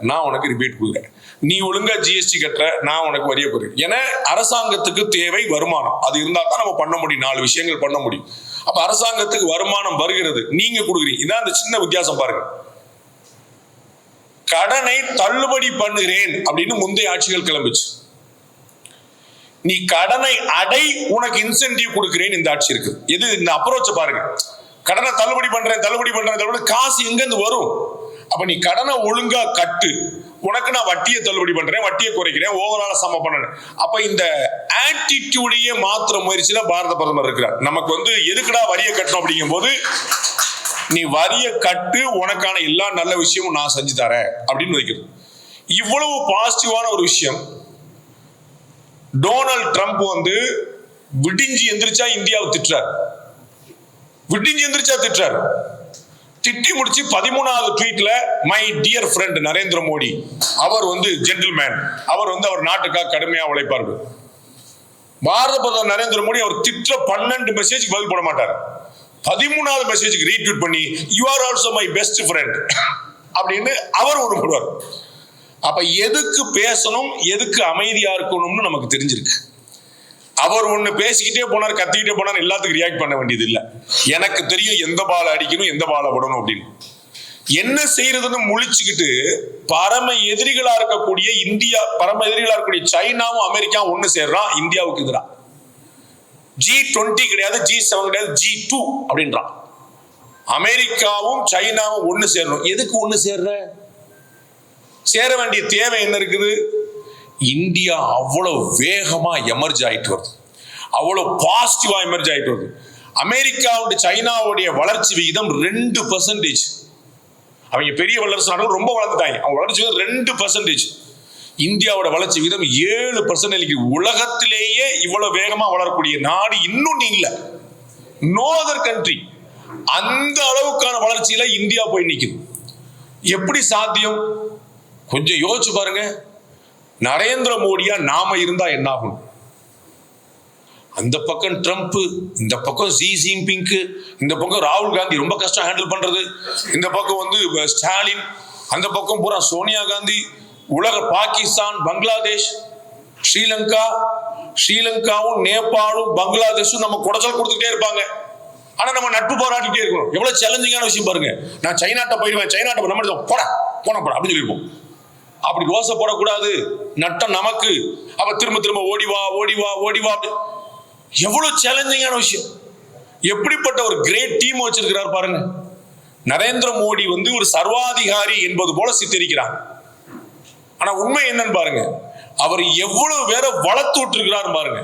நான் உனக்கு ரிபேட் கொடுக்குறேன். நீ ஒழுங்கா ஜிஎஸ்டி கட்டுற, நான் உனக்கு வரிய கொடுக்குறேன். ஏன்னா அரசாங்கத்துக்கு தேவை வருமானம். அது இருந்தா தான் நம்ம பண்ண முடியும், 4 விஷயங்கள் பண்ண முடியும். அப்ப அரசாங்கத்துக்கு வருமானம் வருகிறது, நீங்க கொடுக்குறீங்க. இதான் அந்த சின்ன வித்தியாசம் பாருங்க. கடனை தள்ளுபடி பண்ணுகிறேன் அப்படின்னு முந்தைய ஆட்சிகள் கிளம்பிச்சு. நீ கடனை அடை, உனக்கு இன்சென்டிவ் கொடுக்கிறேன் இந்த ஆட்சி இருக்கு. எது இந்த அப்ரோச் பாருங்க. கடனை தள்ளுபடி பண்றேன், காசு எங்க இருந்து வரும்? அப்ப நீ கடனை ஒழுங்கா கட்டு, உனக்கு நான் வட்டியை தள்ளுபடி பண்றேன், வட்டியை குறைக்கிறேன், ஓவரால சம பண்ணேன். அப்ப இந்த ஆட்டிடியூடையே மாத்திர முயற்சியில பாரத பிரதமர் இருக்கிறார். நமக்கு வந்து எதுக்குடா வரியை கட்டணும் அப்படிங்கும் போது, நீ வரியை கட்டு, உனக்கான எல்லா நல்ல விஷயமும் நான் செஞ்சு தரேன் அப்படின்னு வைக்கிறது. இவ்வளவு பாசிட்டிவான ஒரு விஷயம். டொனால்ட் ட்ரம்ப் வந்து விடிஞ்சி எந்திரிச்சா இந்தியாவை திட்டுறாரு, திட்டி முடிச்சு 13வது ட்வீட்ல my dear friend Narendra Modi, அவர் வந்து ஜென்டில்மேன், அவர் வந்து அவர் நாட்டுக்காக கடுமையா உழைப்பார்கள். பாரத பிரதமர் நரேந்திர மோடி அவர் திட்ட 12 மெசேஜ்க்கு பதில் போட மாட்டார். 13வது மெசேஜ்க்கு ரீட்வீட் பண்ணி you are also my best friend அப்படின்னு அவர் ஒன்று போடுவார். அப்ப எதுக்கு பேசணும், எதுக்கு அமைதியா இருக்கணும்னு நமக்கு தெரிஞ்சிருக்கு. அவர் ஒண்ணு பேசிக்கிட்டே போனார், கத்திக்கிட்டே போனார், எல்லாத்துக்கும் ரியாக்ட் பண்ண வேண்டியது இல்லை. எனக்கு தெரியும் எந்த பாலை அடிக்கணும், எந்த பாலை விடணும் அப்படின்னு. என்ன செய்யறதுன்னு முழிச்சுக்கிட்டு பரம எதிரிகளா இருக்கக்கூடிய இந்தியா, பரம எதிரிகளா இருக்கக்கூடிய சைனாவும் அமெரிக்காவும் ஒண்ணு சேர்றான் இந்தியாவுக்கு எதிராக. G20 கிடையாது, G7 கிடையாது, G2 அப்படின்றான். அமெரிக்காவும் சைனாவும் ஒண்ணு சேரணும். எதுக்கு ஒண்ணு சேர வேண்டிய தேவை என்ன இருக்குது? இந்தியா அவ்வளவு வேகமா எமர்ஜ் ஆயிட்டு வருது, அவ்வளவு பாசிட்டிவா எமர்ஜ் ஆயிட்டு வருது. அமெரிக்கா சைனாவுடைய வளர்ச்சி விகிதம் 2%. அவங்க பெரிய வல்லரசு நாடுகள் ரொம்ப வளர்ந்துட்டாங்க, அவங்க வளர்ச்சி விகிதம் 2%. இந்தியாவோட வளர்ச்சி விகிதம் 7%. உலகத்திலேயே இவ்வளவு வேகமா வளரக்கூடிய நாடு இன்னொன்னு இல்லை, நோ அதர் கண்ட்ரி. அந்த அளவுக்கான வளர்ச்சியில இந்தியா போய் நிக்குது. எப்படி சாத்தியம்? கொஞ்சம் யோசிச்சு பாருங்க. நரேந்திர மோடியா நாம இருந்தா என்ன ஆகும்? அந்த பக்கம் ட்ரம்ப், இந்த பக்கம் ஜி ஜின்பிங், இந்த பக்கம் ராகுல் காந்தி ரொம்ப கஷ்டம் ஹேண்டில் பண்றது, இந்த பக்கம் ஸ்டாலின், அந்த பக்கம் பூரா சோனியா காந்தி, உலக பாகிஸ்தான், பங்களாதேஷ், ஸ்ரீலங்காவும் நேபாளும் பங்களாதேஷும் நம்ம குடைச்சல் கொடுத்துட்டே இருப்பாங்க. ஆனா நம்ம நட்பு போராட்டிட்டே இருக்கணும். எவ்வளவு சேலஞ்சிங்கான விஷயம் பாருங்க. நான் சைனாட்ட போயிடுவேன், சைனாட்ட நம்ம போட அப்படின்னு சொல்லியிருப்போம். அப்படி ரோசை போடக்கூடாது, நட்டம் நமக்கு. அப்ப திரும்ப ஓடிவா எவ்வளவு சேலஞ்சிங்கான விஷயம். எப்படிப்பட்ட ஒரு கிரேட் டீம் வச்சிருக்கிறார் பாருங்க. நரேந்திர மோடி ஒரு சர்வாதிகாரி என்பது போல சித்தரிக்கிறார். ஆனா உண்மை என்னன்னு பாருங்க, அவர் எவ்வளவு பேரை வளர்த்து விட்டு பாருங்க,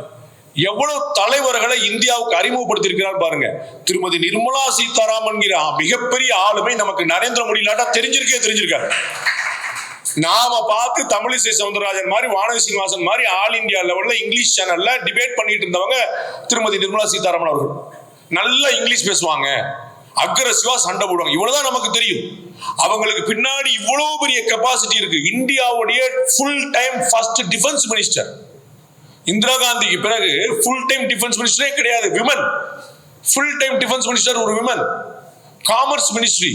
எவ்வளவு தலைவர்களை இந்தியாவுக்கு அறிமுகப்படுத்தியிருக்கிறார் பாருங்க. திருமதி நிர்மலா சீதாராமன் மிகப்பெரிய ஆளுமை நமக்கு நரேந்திர மோடி இல்லாட்டா தெரிஞ்சிருக்காரு. நாம பார்த்து தமிழிசை சவுந்தரராஜன் மாதிரி, வானதி சீனிவாசன் மாதிரி ஆல் இந்தியா லெவல்ல இங்கிலீஷ் சேனல்ல டிபேட் பண்ணிட்டு இருந்தவங்க திருமதி நிர்மலா சீதாராமன் அவர்கள். நல்லா இங்கிலீஷ் பேசுவாங்க, அக்ரெசிவா சண்டை போடுவாங்க, இவ்வளவுதான் நமக்கு தெரியும். அவங்களுக்கு பின்னாடி இவ்வளவு பெரிய கெபாசிட்டி இருக்கு. இந்தியாவுடைய full time first defence minister, Indira காந்திக்கு பிறகு ஃபுல் டைம் டிஃபென்ஸ் மினிஸ்டரே கிடையாது women. Full time defence minister ஒரு விமன். காமர்ஸ் மினிஸ்ட்ரி,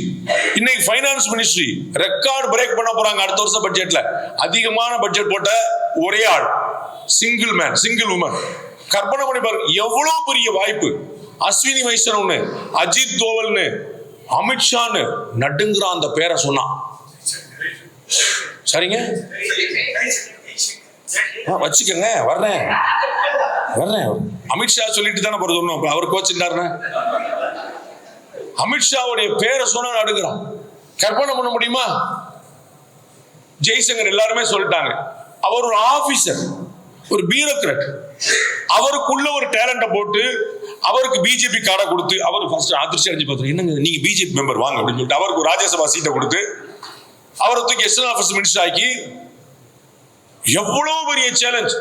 இன்னைக்கு ஃபைனான்ஸ் மினிஸ்ட்ரி ரெக்கார்ட் பிரேக் பண்ண போறாங்க அடுத்த வருஷம் பட்ஜெட்ல. அதிகமான பட்ஜெட் போட்ட ஒரே ஆள், சிங்கிள் மேன், சிங்கிள் உமன். கற்பனை பண்ணி பாருங்க, எவ்வளவு பெரிய வாய்ப்பு. அஸ்வினி வைஷ்ணவ், அஜித் தோவல், அமித்ஷான்னு நடுங்கிறான் அந்த பேரை சொன்னா. சரிங்க, வச்சுக்கங்க, வர்றேன். அமித்ஷா சொல்லிட்டு தானே போற சொன்னோம், அவர் கோச்சிட்டாருன்னு. அமித்ஷாவுடைய பேரை சொன்னா நடுங்கிறான். கற்பனை பண்ண முடியுமா? ஜெய்சங்கர் எல்லாருமே சொல்லிட்டாங்க, அவர் ஒரு ஆபீசர், ஒரு பியூரோக்ராட். அவருக்குள்ள ஒரு டேலண்ட போட்டு அவருக்கு பிஜேபி கார்டை கொடுத்து, அவர் ஃபர்ஸ்ட் அதிர்ச்சி அடைஞ்சு பார்த்து, என்னங்க நீங்க பிஜேபி மெம்பர் வாங்க அப்படின்னு சொல்லிட்டு அவருக்கு ஒரு ராஜ்யசபா சீட்டை கொடுத்து அவரை தூக்கி எக்ஸ்டர்னல் அஃபேர்ஸ் மினிஸ்டர் ஆக்கி, எவ்வளவு பெரிய சேலஞ்ச்.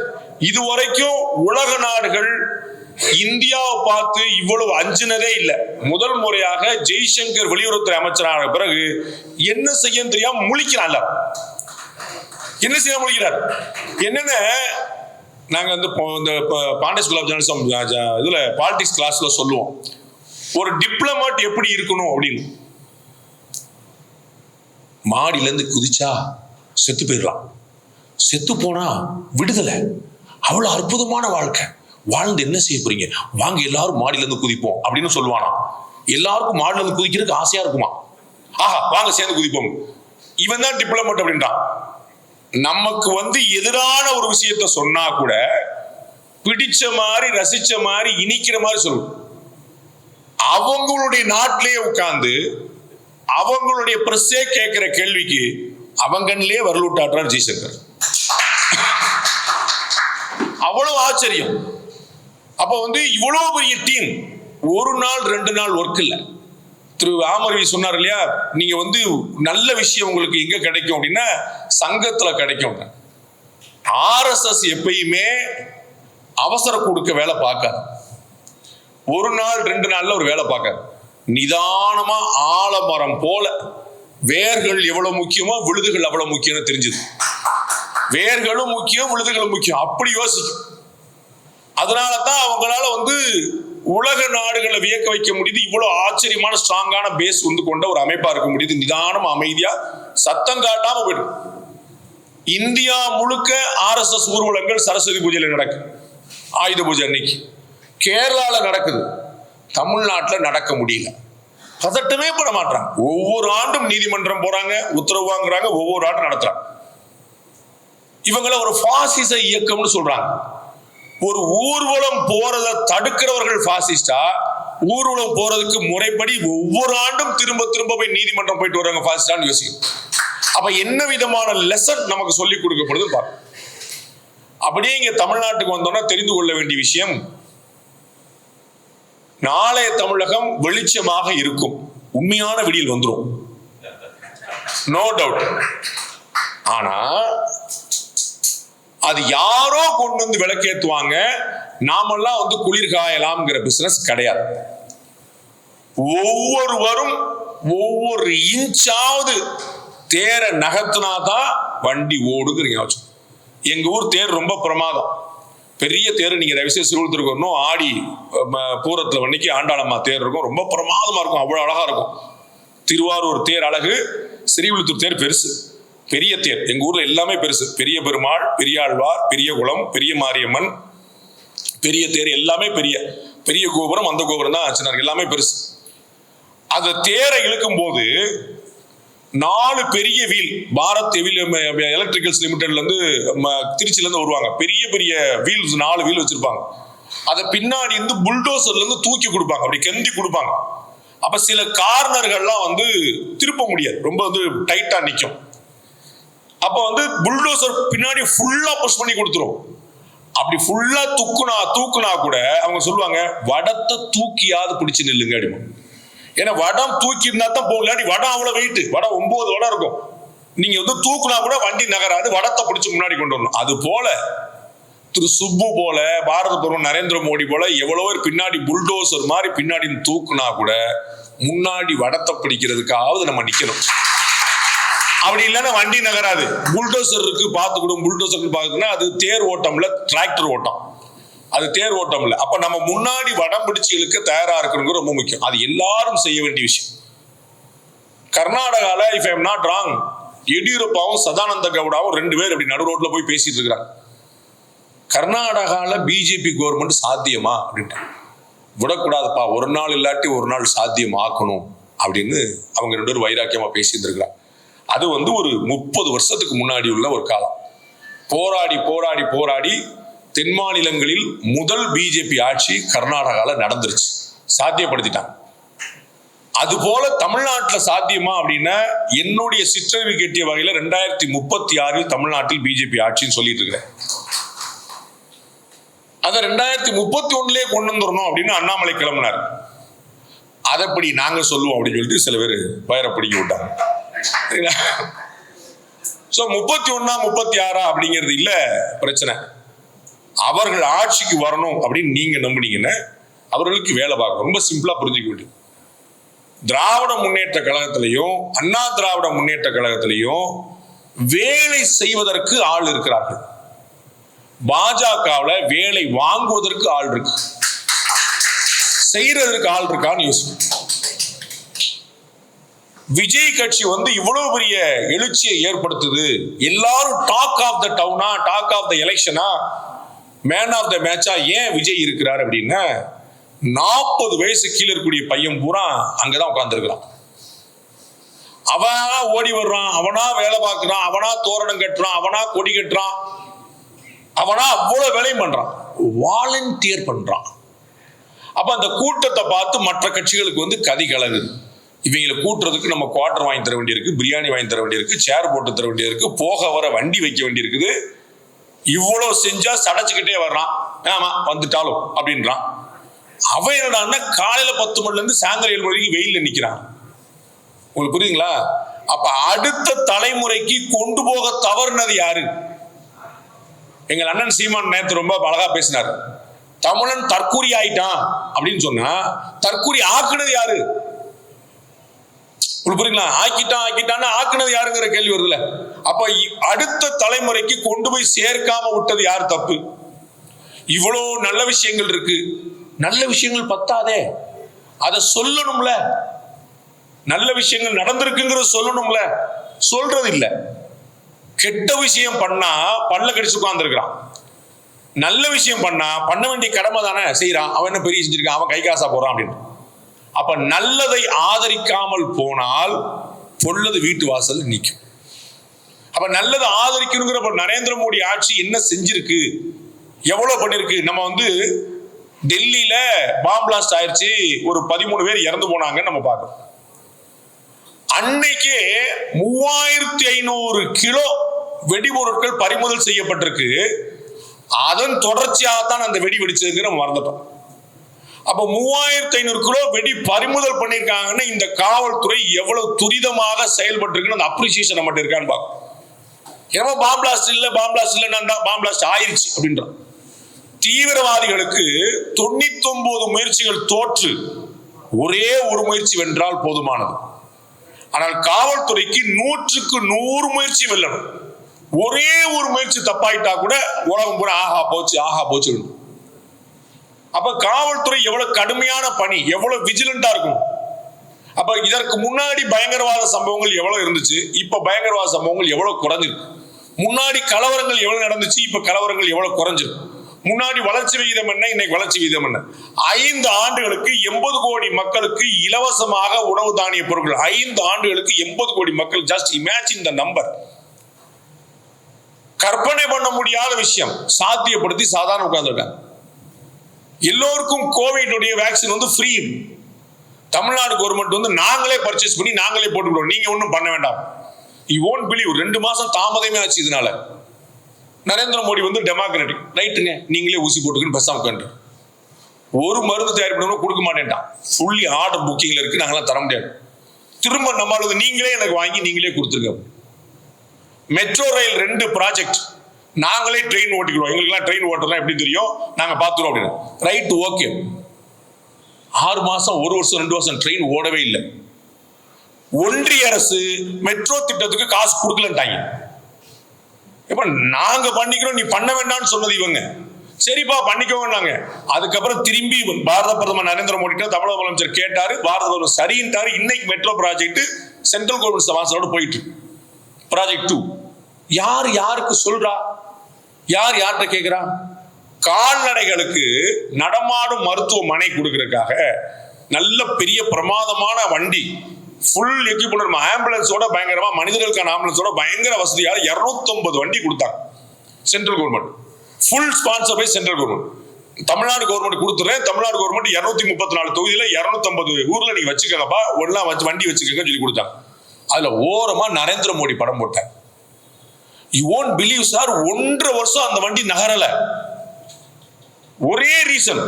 இதுவரைக்கும் உலக நாடுகள் இந்தியாவை பார்த்து இவ்வளவு அஞ்சினதே இல்லை. முதல் முறையாக ஜெய்சங்கர் வெளியுறவுத்துறை அமைச்சரான பிறகு என்ன செய்ய தெரியாம முழிக்கிறான். என்ன செய்ய முழிக்கிறார்? என்னென்ன நாங்க பாண்டேஸ் குலாப் ஜானசம் இதுல பாலிடிக்ஸ் கிளாஸ்ல சொல்லுவோம், ஒரு டிப்ளமேட் எப்படி இருக்கணும் அப்படின்னு. மாடியில இருந்து குதிச்சா செத்து போயிடலாம், செத்து போனா விடுதலை. அவ்வளவு அற்புதமான வாழ்க்கை. வாழ்ந்து என்ன செய்ய போறீங்க, வாங்க எல்லாரும் மாடியில இருந்து குதிப்போம் அப்படின்னு சொல்லுவானா. எல்லாருக்கும் மாடியில இருந்து குதிக்கிறதுக்கு ஆசையா இருக்குமா? ஆஹா வாங்க சேர்ந்து குதிப்போம். இவன் தான் டிப்ளமேட் அப்படின்றான். நமக்கு எதிரான ஒரு விஷயத்த சொன்னா கூட பிடிச்ச மாதிரி, ரசிச்ச மாதிரி, இனிக்கிற மாதிரி சொல்லுவோம். அவங்களுடைய நாட்டிலேயே உட்கார்ந்து அவங்களுடைய பிரஸ்ஸே கேட்கிற கேள்விக்கு அவங்கன்லயே வரலூட்டாற்றார் ஜெய்சங்கர். அவ்வளவு ஆச்சரியம். அப்ப இவ்வளவு பெரிய டீம், ஒரு நாள் 2 நாள் ஒர்க் இல்ல. திரு ஆமரவி சொன்னார் இல்லையா, நீங்க நல்ல விஷயம் உங்களுக்கு எங்க கிடைக்கும் அப்படின்னா சங்கத்துல கிடைக்கும். RSS எப்பயுமே அவசர கொடுக்க வேலை பார்க்காது. ஒரு நாள் 2 நாள்ல ஒரு வேலை பார்க்காது. நிதானமா ஆலமரம் போல வேர்கள் எவ்வளவு முக்கியமோ விழுதுகள் அவ்வளவு முக்கியம் தெரிஞ்சது. வேர்களும் முக்கியம், விழுதுகளும் முக்கியம், அப்படி யோசிக்கும். அதனாலதான் அவங்களால உலக நாடுகளை வியக்க வைக்க முடியுது. இவ்வளவு ஆச்சரியமான ஸ்ட்ராங்கான பேஸ் கொண்ட ஒரு அமைப்பா இருக்க முடியுது. நிதானமா அமைதியா சத்தம் காட்டாம போயிடும். இந்தியா முழுக்க RSS ஊர்வலங்கள் சரஸ்வதி பூஜையில நடக்கு, ஆயுத பூஜை அன்னைக்கு. கேரளால நடக்குது, தமிழ்நாட்டில் நடக்க முடியல. பதட்டமே பண்ண மாட்டாங்க. ஒவ்வொரு ஆண்டும் நீதிமன்றம் போறாங்க, உத்தரவு வாங்குறாங்க, ஒவ்வொரு ஆண்டும் நடத்துறாங்க. இவங்களை ஒரு பாசிச இயக்கம்னு சொல்றாங்க. ஒரு ஊர்வலம் போறதை தடுக்கிறவர்கள் பாசிஸ்டா, ஊர்வலம் போறதுக்கு முறைப்படி ஒவ்வொரு ஆண்டும் திரும்ப திரும்ப போய் நீதிமன்றம் போயிட்டு வர்றாங்க பாசிஸ்டான்னு யோசிக்கும். அப்ப என்ன விதமான லெசன் நமக்கு சொல்லிக் கொடுக்கப்படுது பாருங்க. அப்படியே இங்க தமிழ்நாட்டுக்கு வந்தோம்னா தெரிந்து கொள்ள வேண்டிய விஷயம், நாளைய தமிழகம் வெளிச்சமாக இருக்கும். உண்மையான விடியல் வந்துடும், நோ டவுட். ஆனா அது யாரோ கொண்டு வந்து விளக்கேத்துவாங்க, நாமெல்லாம் வந்து குளிர்காயலாம்ங்கிற பிசினஸ் கிடையாது. ஒவ்வொருவரும் ஒவ்வொரு இன்ச்சாவது தேர நகர்த்தினாதான் வண்டி ஓடுங்கிறீங்க. எங்க ஊர் தேர் ரொம்ப பிரமாதம், பெரிய தேர். நீங்க தயவுசெய்து சிறுவத்திற்கு வரணும். ஆடி பூரத்துல வண்டிக்கு ஆண்டாளம்மா தேர் இருக்கும், ரொம்ப பிரமாதமா இருக்கும், அவ்வளவு அழகா இருக்கும். திருவாரூர் தேர் அழகு, ஸ்ரீவில்லிபுத்தூர் தேர் பெருசு, பெரிய தேர். எங்க ஊர்ல எல்லாமே பெருசு. பெரிய பெருமாள், பெரியாழ்வார், பெரிய குளம், பெரிய மாரியம்மன், பெரிய தேர், எல்லாமே பெரிய பெரிய கோபுரம். அந்த கோபுரம் தான் ஆச்சுனார், எல்லாமே பெருசு. அந்த தேரை இழுக்கும் போது 4 பெரிய வீல், பாரத் எலக்ட்ரிக்கல்ஸ் லிமிடெட்ல இருந்து திருச்சியில இருந்து வருவாங்க, பெரிய பெரிய வீல்ஸ், 4 வீல் வச்சிருப்பாங்க. அதை பின்னாடி இருந்து புல்டோசர்ல இருந்து தூக்கி கொடுப்பாங்க, அப்படி கெந்தி கொடுப்பாங்க. அப்ப சில கார்னர்கள்லாம் வந்து திருப்ப முடியாது, ரொம்ப வந்து டைட்டா நிற்கும். அப்ப வந்து புல்டோசர் பின்னாடி ஃபுல்லா புஷ் பண்ணி கொடுத்துரும். அப்படி ஃபுல்லா தூக்குனா கூட அவங்க சொல்லுவாங்க, வடத்தை தூக்கியாவது பிடிச்சு நில்லுங்க அப்படிமா. ஏன்னா வடம் தூக்கி இருந்தா தான் போகும், இல்லாட்டி வடம் அவ்வளவு வெயிட், வடம் 9 வடம் இருக்கும். நீங்க வந்து தூக்குனா கூட வண்டி நகராது, வடத்தை பிடிச்சு முன்னாடி கொண்டு வரணும். அது போல திரு சுப்பு போல, பாரத பிரதமர் நரேந்திர மோடி போல எவ்வளவோ பின்னாடி புல்டோசர் மாதிரி பின்னாடி தூக்குனா கூட முன்னாடி வடத்தை பிடிக்கிறதுக்காவது நம்ம நிக்கணும். அப்படி இல்லைன்னா வண்டி நகராது. புல்டோசர் இருக்கு பார்த்துக்கிடும், புல்டோசர் பார்த்துன்னா அது தேர் ஓட்டம்ல, டிராக்டர் ஓட்டம், அது தேர் ஓட்டம் இல்லை. அப்ப நம்ம முன்னாடி வடம் பிடிச்சு இழுக்க தயாரா இருக்கணும், ரொம்ப முக்கியம். அது எல்லாரும் செய்ய வேண்டிய விஷயம். கர்நாடகால if I am not wrong, எடியூரப்பாவும் சதானந்த கவுடாவும் 2 பேர் அப்படி நடு ரோட்ல போய் பேசிட்டு இருக்கிறாங்க. கர்நாடகால பிஜேபி கவர்மெண்ட் சாத்தியமா அப்படின்ட்டு, விடக்கூடாதுப்பா, ஒரு நாள் இல்லாட்டி ஒரு நாள் சாத்தியம் ஆக்கணும் அப்படின்னு அவங்க 2 பேரும் வைராக்கியமா பேசிட்டு இருக்கிறாங்க. அது வந்து ஒரு 30 வருஷத்துக்கு முன்னாடி உள்ள ஒரு காலம். போராடி போராடி போராடி தென் மாநிலங்களில் முதல் பிஜேபி ஆட்சி கர்நாடகால நடந்துருச்சு, சாத்தியப்படுத்திட்டாங்க. அது போல தமிழ்நாட்டில் சாத்தியமா அப்படின்னா, என்னுடைய சிற்றறிவு கேட்டிய வகையில 2036 தமிழ்நாட்டில் பிஜேபி ஆட்சின்னு சொல்லிட்டு இருக்கிறேன். அதை 2031 கொண்டு வந்துடணும் அப்படின்னு அண்ணாமலை கிளம்பினார். அதைப்படி நாங்க சொல்லுவோம் அப்படின்னு சொல்லிட்டு சில பேர் வயரை பிடிக்க விட்டாங்க. 31 36 அப்படிங்கிறது இல்ல பிரச்சனை. அவர்கள் ஆட்சிக்கு வரணும் அப்படின்னு நீங்க நம்புனீங்கன்னா அவர்களுக்கு வேலை பார்க்கணும். ரொம்ப சிம்பிளா புரிஞ்சுக்க வேண்டியது. திராவிட முன்னேற்ற கழகத்திலையும் அண்ணா திராவிட முன்னேற்ற கழகத்திலையும் வேலை செய்வதற்கு ஆள் இருக்கிறார்கள். பாஜகவுல வேலை வாங்குவதற்கு ஆள் இருக்கு, செய்யறதற்கு ஆள் இருக்கான்னு யோசிக்கும். விஜய் கட்சி வந்து இவ்வளவு பெரிய எழுச்சியை ஏற்படுத்துது, எல்லாரும் டாக் ஆஃப் த டவுனா, டாக் ஆஃப் த எலெக்ஷனா, மேன் ஆஃப் த மேட்சா ஏன் விஜய் இருக்கிறார் அப்படின்னா, 40 வயசு கீழே இருக்கக்கூடிய பையன் பூரா அங்கதான் உட்கார்ந்துருக்கிறான். அவனா ஓடி வர்றான், அவனா வேலை பார்க்கிறான், அவனா தோரணம் கட்டுறான், அவனா கொடி கட்டுறான், அவனா அவ்வளவு வேலையும் பண்றான், வாலண்டியர் பண்றான். அப்ப அந்த கூட்டத்தை பார்த்து மற்ற கட்சிகளுக்கு வந்து கதி கலகுது. இவங்களை கூட்டுறதுக்கு நம்ம குவார்டர் வாங்கி தர வேண்டியிருக்கு, பிரியாணி வாங்கி தர வேண்டியிருக்கு, சேர் போட்டு தர வேண்டியிருக்கு, போக வர வண்டி வைக்க வேண்டியிருக்குது. இவ்வளவு செஞ்சா சடைச்சுக்கிட்டே வர்றான், ஆமா வந்துட்டாலும் அப்படின்றான். அவன் என்னடான்னா காலையில 10 மணில இருந்து சாயந்தரம் 7 மணிக்கு வெயில்ல நிக்கிறான். உங்களுக்கு புரியுதுங்களா? அப்ப அடுத்த தலைமுறைக்கு கொண்டு போக தவறுனது யாரு? எங்கள் அண்ணன் சீமான் நேற்று ரொம்ப அழகா பேசினார். தமிழன் தற்கூரி ஆயிட்டான் அப்படின்னு சொன்னா தற்கூரி ஆக்குனது யாரு? உங்களுக்கு புரியுங்களா? ஆக்கிட்டான்னு ஆக்குனது யாருங்கிற கேள்வி வருதுல. அப்ப அடுத்த தலைமுறைக்கு கொண்டு போய் சேர்க்காம விட்டது யார் தப்பு? இவ்வளவு நல்ல விஷயங்கள் இருக்கு, நல்ல விஷயங்கள் பத்தாதே, அதை சொல்லணும்ல. நல்ல விஷயங்கள் நடந்திருக்குங்கிறத சொல்லணும்ல, சொல்றது இல்ல. கெட்ட விஷயம் பண்ணா பல்ல கடிச்சு உட்கார்ந்துருக்கிறான், நல்ல விஷயம் பண்ண வேண்டிய கடமை தானே செய்யறான். அவன் என்ன பெரிய செஞ்சிருக்கான், அவன் கை காசா போறான் அப்படின்னு. அப்ப நல்லதை ஆதரிக்காமல் போனால் பொல்லது வீட்டு வாசல் நிற்கும். அப்ப நல்லதை ஆதரிக்கணுங்கிற நரேந்திர மோடி ஆட்சி என்ன செஞ்சிருக்கு, எவ்வளவு பண்ணிருக்கு. நம்ம வந்து டெல்லியில பாம் பிளாஸ்ட் ஆயிடுச்சு, ஒரு 13 பேர் இறந்து போனாங்கன்னு நம்ம பார்க்கணும். அன்னைக்கே 3500 கிலோ வெடிபொருட்கள் பறிமுதல் செய்யப்பட்டிருக்கு. அதன் தொடர்ச்சியாகத்தான் அந்த வெடி வெடிச்சதுக்கு நம்ம மறந்துட்டோம். அப்ப 3500 கிலோ வெடி பறிமுதல் பண்ணிருக்காங்கன்னா இந்த காவல்துறை எவ்வளவு துரிதமாக செயல்பட்டு இருக்குன்னு அந்த அப்ரிசியேஷன் நம்மகிட்ட இருக்கான்னு பார்க்கும். ஏன்னா பாம் பிளாஸ்ட் இல்ல பாம் பிளாஸ்ட் ஆயிருச்சு அப்படின்றான். தீவிரவாதிகளுக்கு 99 முயற்சிகள் தோற்று ஒரே ஒரு முயற்சி வென்றால் போதுமானது. ஆனால் காவல்துறைக்கு 100க்கு 100 முயற்சி வெல்லணும். ஒரே ஒரு முயற்சி தப்பாயிட்டா கூட உலகம் பூரா ஆஹா போச்சு. அப்ப காவல்துறை எவ்வளவு கடுமையான பணி, எவ்வளவு விஜிலண்டா இருக்கும். அப்ப இதற்கு முன்னாடி பயங்கரவாத சம்பவங்கள் எவ்வளவு இருந்துச்சு, இப்ப பயங்கரவாத சம்பவங்கள் எவ்வளவு குறைஞ்சிருக்கு. முன்னாடி கலவரங்கள் எவ்வளவு நடந்துச்சு, இப்ப கலவரங்கள் எவ்வளவு குறைஞ்சிருக்கு. முன்னாடி வளர்ச்சி விகிதம் என்ன, இன்னைக்கு வளர்ச்சி விகிதம் என்ன. 5 ஆண்டுகளுக்கு 80 கோடி மக்களுக்கு இலவசமாக உணவு தானிய பொருட்கள். 5 ஆண்டுகளுக்கு 80 கோடி மக்கள். Just imagine the number. கற்பனை பண்ண முடியாத விஷயம் சாத்தியப்படுத்தி சாதாரண உட்கார்ந்துருக்காங்க. எல்லோருக்கும் Covid vaccine free. Tamil Nadu government நாங்களே பர்ச்சேஸ் பண்ணி நாங்களே போட்டுக்கிறோம், நீங்க ஒன்றும் பண்ண வேண்டாம். யூ ஓன்ட் பிலீவ், 2 மாசம் தாமதமே ஆச்சு. இதனால நரேந்திர மோடி டெமோக்ராட்டிக் ரைட்டுங்க, நீங்களே ஊசி போட்டுக்குன்னு பேசாம உட்காந்து ஒரு மருந்து தயார் பண்ணணும் கொடுக்க மாட்டேன்ட்டான். ஃபுல்லி ஆர்டர் புக்கிங்ல இருக்கு, நாங்களாம் தர முடியாது. திரும்ப நம்மளுக்கு நீங்களே எனக்கு வாங்கி நீங்களே கொடுத்துருங்க. மெட்ரோ ரயில் 2 ப்ராஜெக்ட் நாங்களே ட்ரெயின் ஓட்டிக்கிறோம், எங்களுக்குலாம் ட்ரெயின் ஓட்டுறோம் எப்படி தெரியும், நாங்க பாத்துறோம் அப்படின்னு. Right, okay. 6 மாசம் 1 வருஷம் 2 வருஷம் ட்ரெயின் ஓடவே இல்லை. ஒன்றிய அரசு மெட்ரோ திட்டத்துக்கு காசு கொடுக்கலன்ட்டாங்க. இப்ப நாங்க பண்ணிக்கிறோம், நீ பண்ண வேண்டாம்னு சொன்னது இவங்க. சரிப்பா பண்ணிக்கோங்க. அதுக்கப்புறம் திரும்பி பாரத பிரதமர் நரேந்திர மோடி தமிழக முதலமைச்சர் கேட்டாரு, பாரத பிரதமர் சரின்ட்டாரு. இன்னைக்கு மெட்ரோ ப்ராஜெக்ட் சென்ட்ரல் கவர்மெண்ட் ஸ்பான்சரோட போயிட்டு ப்ராஜெக்ட் 2. யாருக்கு சொல்றா, யார்கிட்ட கேட்கிறா? கால்நடைகளுக்கு நடமாடும் மருத்துவமனை கொடுக்கறதுக்காக நல்ல பெரிய பிரமாதமான வண்டி, ஃபுல் எக்யூப்மென்ட், ஆம்புலன்ஸோட பயங்கரமா, மனிதர்களுக்கான ஆம்புலன்ஸோட பயங்கர வசதியாக 250 வண்டி கொடுத்தாங்க central government. Full sponsor by central government. Tamil Nadu government கொடுத்துறேன். தமிழ்நாடு கவர்மெண்ட் 234 தொகுதியில 250 ஊர்ல நீங்க வச்சுக்கங்கப்பா, ஒண்ணா வண்டி வச்சுக்கங்க சொல்லி கொடுத்தாங்க. அதுல ஓரமா நரேந்திர மோடி படம் போட்டாங்க. யூ ஓன்ட் பிலீவ் சார், 1.5 வருஷம் அந்த வண்டி நகரல. ஒரே ரீசன்,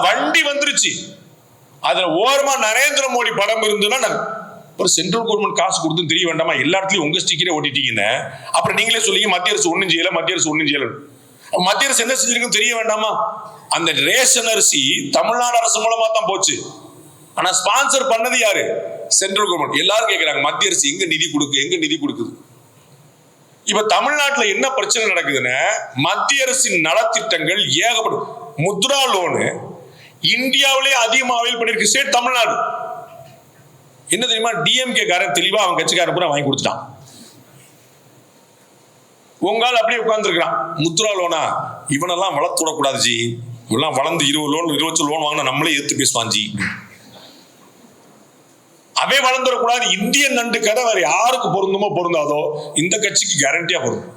வண்டி வந்துருச்சு, அதுல ஓரமா நரேந்திர மோடி படம் இருந்துன்னா ஒரு சென்ட்ரல் கவர்மெண்ட் காசு கொடுத்து தெரிய வேண்டாமா, எல்லா இடத்துலயும் உங்க ஸ்டிக்கரே ஓட்டிட்டீங்கன்னு. அப்புறம் நீங்களே சொல்லிங்க மத்திய அரசு ஒண்ணும் செய்யல. மத்திய அரசு என்ன செஞ்சிருக்குன்னு தெரிய வேண்டாமா? அந்த ரேஷன் அரிசி தமிழ்நாடு அரசு மூலமா தான் போச்சு. ஆனா ஸ்பான்சர் பண்ணது யாரு? Central government. எல்லாரும் கேட்கிறாங்க மத்திய அரசு எங்க நிதி கொடுக்குது. இப்ப தமிழ்நாட்டுல என்ன பிரச்சனை நடக்குதுன்னு, மத்திய அரசின் நலத்திட்டங்கள் ஏகப்படும். முத்ரா லோனு இந்தியாவிலே அதிகமாக அவைல் பண்ணிருக்கு ஸ்டேட் தமிழ்நாடு. என்ன தெரியுமா? டிஎம்கே காரன் தெளிவா அவன் கட்சிக்காரன் பூரா வாங்கி கொடுத்துட்டான். உங்கால் அப்படியே உட்கார்ந்துருக்கான். முத்ரா லோனா இவனெல்லாம் வளர்த்து விடக்கூடாது ஜி, இவெல்லாம் வளர்ந்து 20 லோன் வாங்கினா நம்மளே எடுத்து பேசுவான் ஜி. அவை வளர்ந்துடக்கூடாது. இந்தியன் நண்டு கதை வேற யாருக்கு பொருந்தாதோ இந்த கட்சிக்கு கேரண்டியா பொருந்தும்.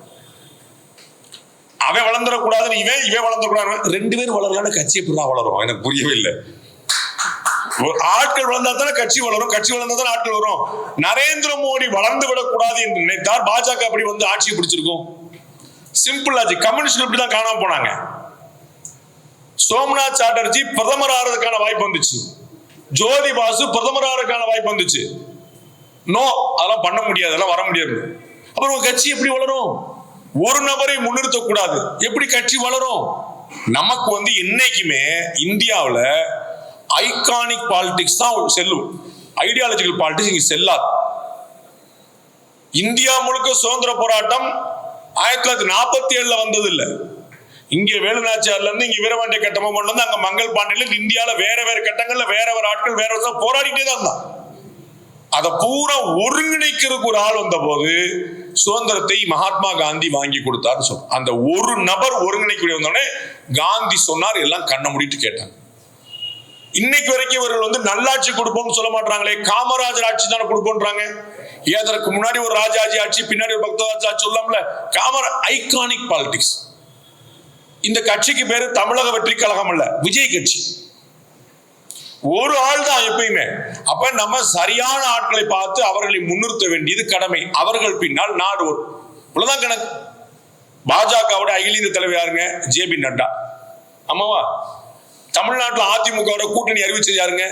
அவன் வளர்ந்துடக்கூடாதுன்னு இவன் வளர்ந்துடக்கூடாது. 2 பேரும் வளரலான்னு கட்சி எப்படிதான் வளரும்? எனக்கு புரியவே இல்லை. ஆட்கள் வளர்ந்தா தானே கட்சி வளரும், கட்சி வளர்ந்தா தானே ஆட்கள் வரும். நரேந்திர மோடி வளர்ந்து விடக்கூடாது என்று நினைத்தார் பாஜக அப்படி ஆட்சி பிடிச்சிருக்கும். சிம்பிள் ஆச்சு. கம்யூனிஸ்ட் இப்படிதான் காணாம போனாங்க. சோம்நாத் சாட்டர்ஜி பிரதமர் ஆறதுக்கான வாய்ப்பு வந்துச்சு, ஜோதி பாசு பிரதமர் ஆறதுக்கான வாய்ப்பு வந்துச்சு. நோ, அதெல்லாம் பண்ண முடியாது, அதெல்லாம் வர முடியாது. அப்புறம் கட்சி எப்படி வளரும்? ஒரு நபரை முன்னிறுத்த கூடாது, எப்படி கட்சி வளரும்? நமக்கு என்னைக்குமே இந்தியாவில் ஐகானிக் பாலிடிக்ஸ் தான் செல்லும், ஐடியாலஜிக்கல் பாலிடிக்ஸ் இங்க செல்லாது. இந்தியா முழுக்க சுதந்திர போராட்டம் 1947 வந்தது இல்ல. இங்க வேலுநாச்சியார்ல இருந்து இங்க வீரபாண்டிய கட்டபொம்மன் இருந்து அங்க மங்கள் பாண்டியில இந்தியால வேற கட்டங்கள்ல வேற ஆட்கள் வேற போராடிட்டே தான் இருந்தான். அதை பூரா ஒருங்கிணைக்கிறதுக்கு ஒரு ஆள் வந்த போது சுதந்திரத்தை மகாத்மா காந்தி வாங்கி கொடுத்தாரு. அந்த ஒரு நபர் ஒருங்கிணைக்க வந்தோடனே காந்தி சொன்னார், எல்லாம் கண்ணை மூடிட்டு கேட்டாங்க. இன்னைக்கு வரைக்கும் இவர்கள் நல்லாட்சி கொடுப்போம்னு சொல்ல மாட்டாங்களே, காமராஜர் ஆட்சி தானே கொடுப்போன்றாங்க. ஏதற்கு முன்னாடி ஒரு ராஜாஜி ஆட்சி, பின்னாடி ஒரு பக்தராஜ் ஆட்சி சொல்லாமல. Iconic politics. இந்த கட்சிக்கு பேரு தமிழக வெற்றி கழகம் அல்ல, விஜய் கட்சி. ஒரு ஆள் தான் எப்பயுமே. அப்ப நம்ம சரியான ஆட்களை பார்த்து அவர்களை முன்னிறுத்த வேண்டியது கடமை. அவர்கள் பின்னால் நாடு வரும். இவ்வளவுதான் கணக்கு. பாஜகவுடைய அகில இந்திய தலைவர் யாருங்க? ஜே.பி. நட்டா. ஆமாவா? தமிழ்நாட்டில் அதிமுக கூட்டணி அறிவிச்சது யாருங்க?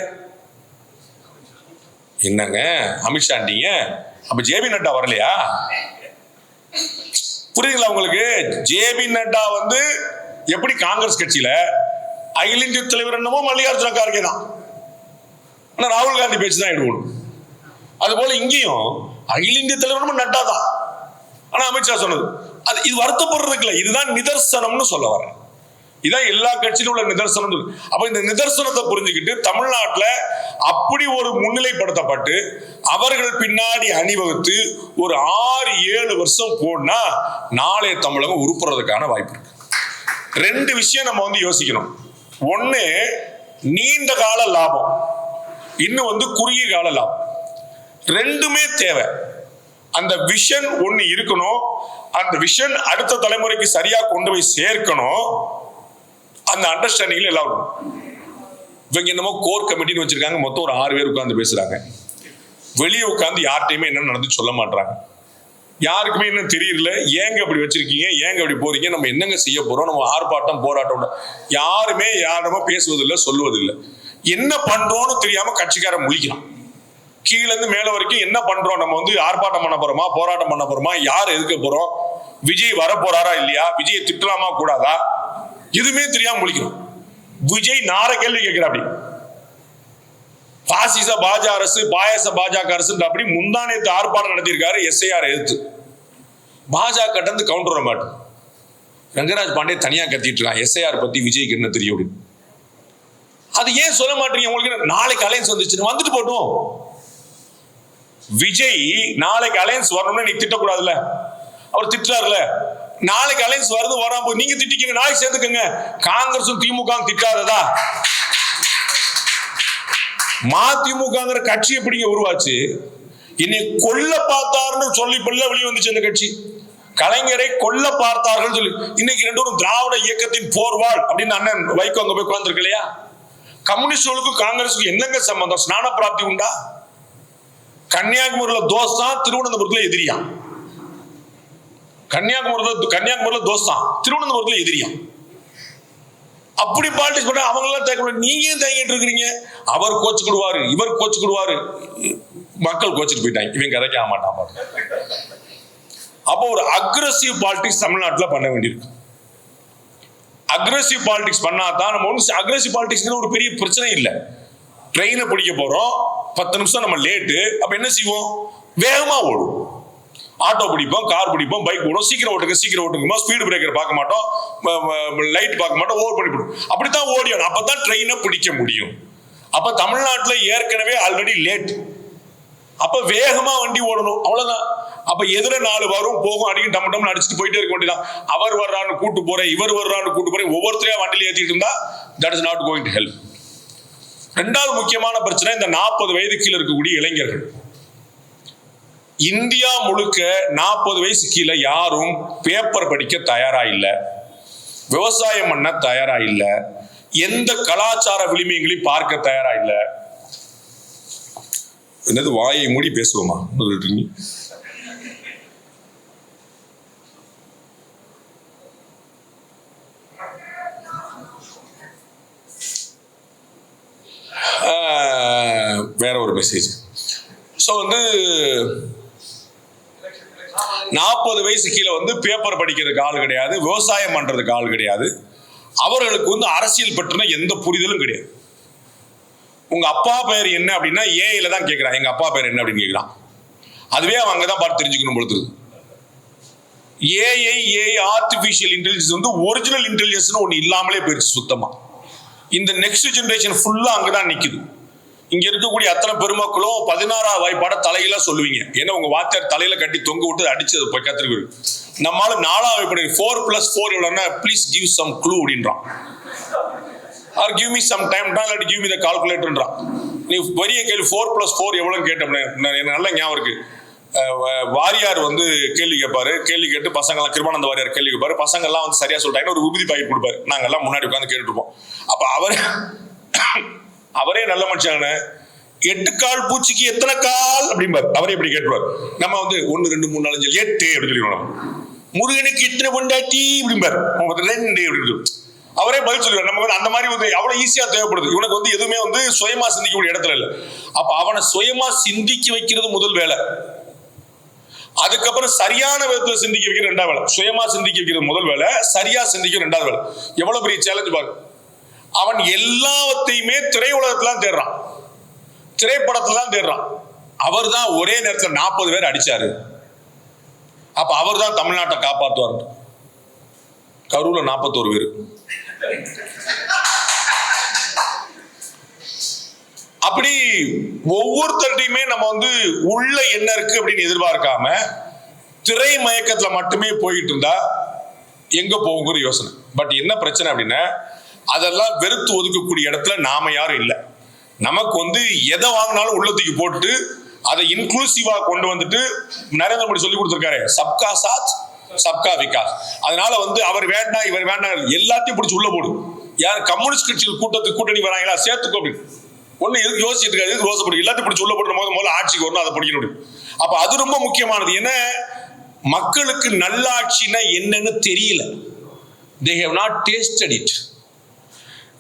என்னங்க அமித்ஷாண்டீங்க? அப்ப ஜேபி நட்டா வரலையா? புரியுதுங்களா உங்களுக்கு? ஜேபி நட்டா எப்படி காங்கிரஸ் கட்சியில அகில இந்திய தலைவர் என்னமோ மல்லிகார்ஜுன கார்கே தான், ஆனா ராகுல் காந்தி பேச்சு தான் எடுக்கணும். அது போல இங்கேயும் அகில இந்திய தலைவர் நட்டா தான், ஆனா அமித்ஷா சொன்னது அது. இது வருத்தப்படுறதுக்கு இல்லை, இதுதான் நிதர்சனம்னு சொல்ல வரேன். இதான் எல்லா கட்சியிலும் உள்ள நிதர்சனம். அப்ப இந்த நிதர்சனத்தை புரிஞ்சுக்கிட்டு தமிழ்நாட்டில் அப்படி ஒரு முன்னிலைப்படுத்தப்பட்டு அவர்கள் பின்னாடி அணிவகுத்து ஒரு 6-7 வருஷம் போனா நாளைய தமிழகம் உருப்புறதுக்கான வாய்ப்பு இருக்கு. 2 விஷயம் நம்ம யோசிக்கணும். ஒண்ணு நீண்ட கால லாபம், இன்னும் குறுகிய கால லாபம். 2மே தேவை. அந்த விஷன் ஒண்ணு இருக்கணும். அந்த விஷன் அடுத்த தலைமுறைக்கு சரியா கொண்டு போய் சேர்க்கணும். அந்த அண்டர்ஸ்டாண்டிங்ல எல்லாரும் இவங்க என்னமோ கோர் கமிட்டின்னு வச்சிருக்காங்க. மொத்தம் ஒரு 6 பேர் உட்கார்ந்து பேசுறாங்க. வெளியே உட்கார்ந்து யார்கிட்டயுமே என்ன நடந்து சொல்ல மாட்டாங்க. யாருக்குமே என்ன தெரியல. ஏங்க அப்படி வச்சிருக்கீங்க, ஏங்க அப்படி போறீங்க, நம்ம என்னங்க செய்ய போறோம், நம்ம ஆர்ப்பாட்டம் போராட்டம் யாருமே யாருமே பேசுவதில்லை, சொல்லுவதில்லை. என்ன பண்றோம்னு தெரியாம கட்சிக்காரன் முழிக்கிறான். கீழே இருந்து மேல வரைக்கும் என்ன பண்றோம், நம்ம ஆர்ப்பாட்டம் பண்ண போறோமா, போராட்டம் பண்ண போறோமா, யார் எதுக்க போறோம், விஜய் வர போறாரா இல்லையா, விஜய் திட்டலாமா கூடாதா, எதுவுமே தெரியாம முழிக்கணும். விஜய் 4 கேள்வி கேட்கிறாப்படி. பாசிச பாஜக அரசு, பாயச பாஜக அரசு அப்படி முந்தானேத்து ஆர்ப்பாட்டம் நடத்தியிருக்காரு எஸ்ஐஆர் எதிர்த்து. பாஜக இருந்து கவுண்டர் வர மாட்டோம். ரங்கராஜ் பாண்டே தனியா கத்திட்டு இருக்கான் எஸ்ஐஆர் பத்தி விஜய்க்கு என்ன தெரியும் அப்படின்னு. அது ஏன் சொல்ல மாட்டீங்க? உங்களுக்கு நாளைக்கு அலைன்ஸ் வந்துட்டு போட்டோம். விஜய் நாளைக்கு அலைன்ஸ் வரணும்னு நீ திட்டக்கூடாதுல்ல. அவர் திட்டாருல, நாளைக்கு அலைன்ஸ் வருது வராம நீங்க திட்டிக்கங்க, நாளைக்கு சேர்த்துக்கங்க. காங்கிரசும் திமுக திட்டாததா? மதிமுகங்கிற கட்சி எப்படிங்க உருவாச்சு? இன்னை கொல்ல பார்த்தார்னு சொல்லி வெளியே வந்துச்சு அந்த கட்சி. கலைஞரை கொல்ல பார்த்தார்கள் சொல்லி இன்னைக்கு 2 திராவிட இயக்கத்தின் போர்வாள் அப்படின்னு அண்ணன் வைகோ அங்க போய் உட்கார்ந்துருக்கு இல்லையா? கம்யூனிஸ்டுகளுக்கும் காங்கிரஸுக்கும் என்னங்க சம்பந்தம்? ஸ்நான பிராப்தி உண்டா? கன்னியாகுமரியில தோஸ்தான், திருவனந்தபுரத்துல எதிரியா. கன்னியாகுமரியில தோஸ்தான், திருவனந்தபுரத்துல எதிரியா. அப்படி பாலிடிக்ஸ் பண்ண அவங்க எல்லாம் தேக்க, நீங்க ஏன் தேங்கிட்டு இருக்கிறீங்க? அவர் கோச்சுக்கிடுவாரு, இவர் கோச்சுக்கிடுவாரு, மக்கள் கோச்சிட்டு போயிட்டாங்க, இவங்க கதைக்க மாட்டான். அப்போ ஒரு அக்ரெசிவ் பாலிடிக்ஸ் தமிழ்நாட்டில் பண்ண வேண்டியிருக்கு. அக்ரெசிவ் பாலிடிக்ஸ் பண்ணாதான் நம்ம அக்ரெசிவ் பாலிடிக்ஸ் ஒரு பெரிய பிரச்சனை இல்லை. ட்ரெயினை பிடிக்க போறோம், 10 நிமிஷம் நம்ம லேட்டு, அப்ப என்ன செய்வோம்? வேகமா ஓடும். ஆட்டோ பிடிப்போம், கார் பிடிப்போம், பைக் போடும், சீக்கிரம் ஓட்டுங்க, ஸ்பீடு பிரேக்கர் பார்க்க மாட்டோம், லைட் பார்க்க மாட்டோம், ஓவர் பண்ணிவிடும். அப்படித்தான் ஓடியும், அப்பதான் ட்ரெயினை பிடிக்க முடியும். அப்ப தமிழ்நாட்டில் ஏற்கனவே ஆல்ரெடி லேட். அப்ப வேகமா வண்டி ஓடணும், அவ்வளவுதான். அப்ப எதிர 4 வரும் போகும், அடிக்கும் டம் டம் அடிச்சுட்டு போயிட்டே இருக்க வேண்டியதான். அவர் வர்றான்னு கூட்டு போறேன், இவர் வர்றான்னு கூட்டு போறேன், ஒவ்வொருத்தரையா வண்டியில ஏற்றிட்டு இருந்தா that is not going to help. 2வது முக்கியமான பிரச்சனை இந்த 40 வயது கீழே இருக்கக்கூடிய இளைஞர்கள். இந்தியா முழுக்க 40 வயசு கீழே யாரும் பேப்பர் படிக்க தயாரா இல்ல, விவசாயம் பண்ண தயாரா இல்ல, எந்த கலாச்சார விளிமைகளையும் பார்க்க தயாரா இல்ல. என்னது வாயை மூடி பேசுவோமா? வேற ஒரு மெசேஜ். ஸோ 40 வயசு கீழே பேப்பர் படிக்கிறதுக்கு ஆள் கிடையாது, விவசாயம் பண்றதுக்கு ஆள் கிடையாது, அவர்களுக்கு அரசியல் பற்றின எந்த புரிதலும் கிடையாது. உங்க அப்பா பேர் என்ன அப்படின்னா ஏஐல தான் கேட்கிறான், எங்க அப்பா பேர் என்ன அப்படின்னு கேட்கிறான். அதுவே அவன் அங்கதான் பார்த்து தெரிஞ்சுக்கணும் பொழுது. AI artificial intelligence original intelligence ஒண்ணு இல்லாமலே போயிடுச்சு சுத்தமா. இந்த நெக்ஸ்ட் ஜெனரேஷன் ஃபுல்லா அங்கதான் நிக்குது. இங்க இருக்கக்கூடிய அத்தனை பெருமக்களும் 16ஆவது வாய்ப்பாட தலையில சொல்லுவீங்க. ஏன்னா உங்க வாத்தியார் தலையில கட்டி தொங்க விட்டு அடிச்சது போய் கத்திருக்கு. நம்மளால 4ஆவது வாய்ப்பாடு 4+4 எவ்வளவுன்னா ப்ளீஸ் கிவ் சம் க்ளூ அப்படின்றான். Or give me some time, இல்லாட்டி கிவ் மீ த கால்குலேட்டர்ன்றான். நீ பெரிய கேள்வி 4+4 எவ்வளவுன்னு கேட்டோம்னே எனக்கு நல்ல ஞாபகம் இருக்கு. வாரியார் கேள்வி கேட்பாரு, கேள்வி கேட்டு பசங்கள்லாம் கிருபானந்த வாரியார் கேள்வி கேட்பாரு, பசங்கள்லாம் சரியா சொல்லிட்டாங்க, ஒரு விபூதி பாக்கெட் கொடுப்பாரு, நாங்கெல்லாம் முன்னாடி உட்காந்து கேட்டுட்டு இருப்போம். அப்ப அவரே நல்ல மனுஷாங்க, 8 கால் பூச்சிக்கு எத்தனை கால் அப்படிம்பாரு. அவரே இப்படி கேட்டுருவார். நம்ம 1 2 3 4 5 8 அப்படின்னு சொல்லிடுவோம். முருகனுக்கு இத்தனை பொண்டாட்டி அப்படிம்பாரு, 2 அப்படின்னு. அவரே பதில் சொல்லுவார். நமக்கு வந்து அந்த மாதிரி வந்து அவ்வளவு ஈஸியா தேவைப்படுது. இவனுக்கு வந்து எதுவுமே வந்து சுயமா சிந்திக்கக்கூடிய இடத்துல இல்லை. அப்ப அவனை சுயமா சிந்திக்க வைக்கிறது முதல் வேலை. அதுக்கப்புறம் சரியான விதத்துல சிந்திக்க வைக்கிறது ரெண்டாவது வேலை. சுயமா சிந்திக்க வைக்கிறது முதல் வேலை, சரியா சிந்திக்க ரெண்டாவது வேலை. எவ்வளவு பெரிய சேலஞ்சு பாரு. அவன் எல்லாத்தையுமே திரையுலகத்துல தான் தேடுறான், திரைப்படத்துல தான் தேடுறான். அவர் தான் ஒரே நேரத்தில் 40 பேர் அடிச்சாரு. அப்ப அவர் தான் தமிழ்நாட்டை காப்பாற்றுவார். கரூர்ல 41 பேர். அப்படி ஒவ்வொருத்தருடையுமே நம்ம வந்து உள்ள என்ன இருக்கு அப்படின்னு எதிர்பார்க்காம திரை மயக்கத்துல மட்டுமே போயிட்டு இருந்தா எங்க போகுங்கிற யோசனை. பட் என்ன பிரச்சனை அப்படின்னா, அதெல்லாம் வெறுத்து ஒதுக்கக்கூடிய இடத்துல நாம யாரும் இல்லை. நமக்கு வந்து எதை வாங்கினாலும் உள்ளத்துக்கு போட்டுட்டு அதை இன்க்ளூசிவா கொண்டு வந்துட்டு நரேந்திர மோடி சொல்லி கொடுத்திருக்காரு, சப்கா சாத் சப்கா விகாஸ். அதனால வந்து அவர் வேண்டாம் இவர் வேண்டாம் எல்லாத்தையும் பிடிச்சி உள்ள போடு. யார் கம்யூனிஸ்ட் கட்சியில் கூட்டணி வராங்களா சேர்த்துக்கோ அப்படின்னு ஒண்ணு யோசிச்சுட்டு இருக்காது. ரோசப்படும் எல்லாத்தையும் பிடிச்சி உள்ள போட்டு முதல்ல ஆட்சிக்கு வரணும், அதை பிடிக்கணும். அப்ப அது ரொம்ப முக்கியமானது. ஏன்னா மக்களுக்கு நல்லாட்சினா என்னன்னு தெரியல. they have not tasted it.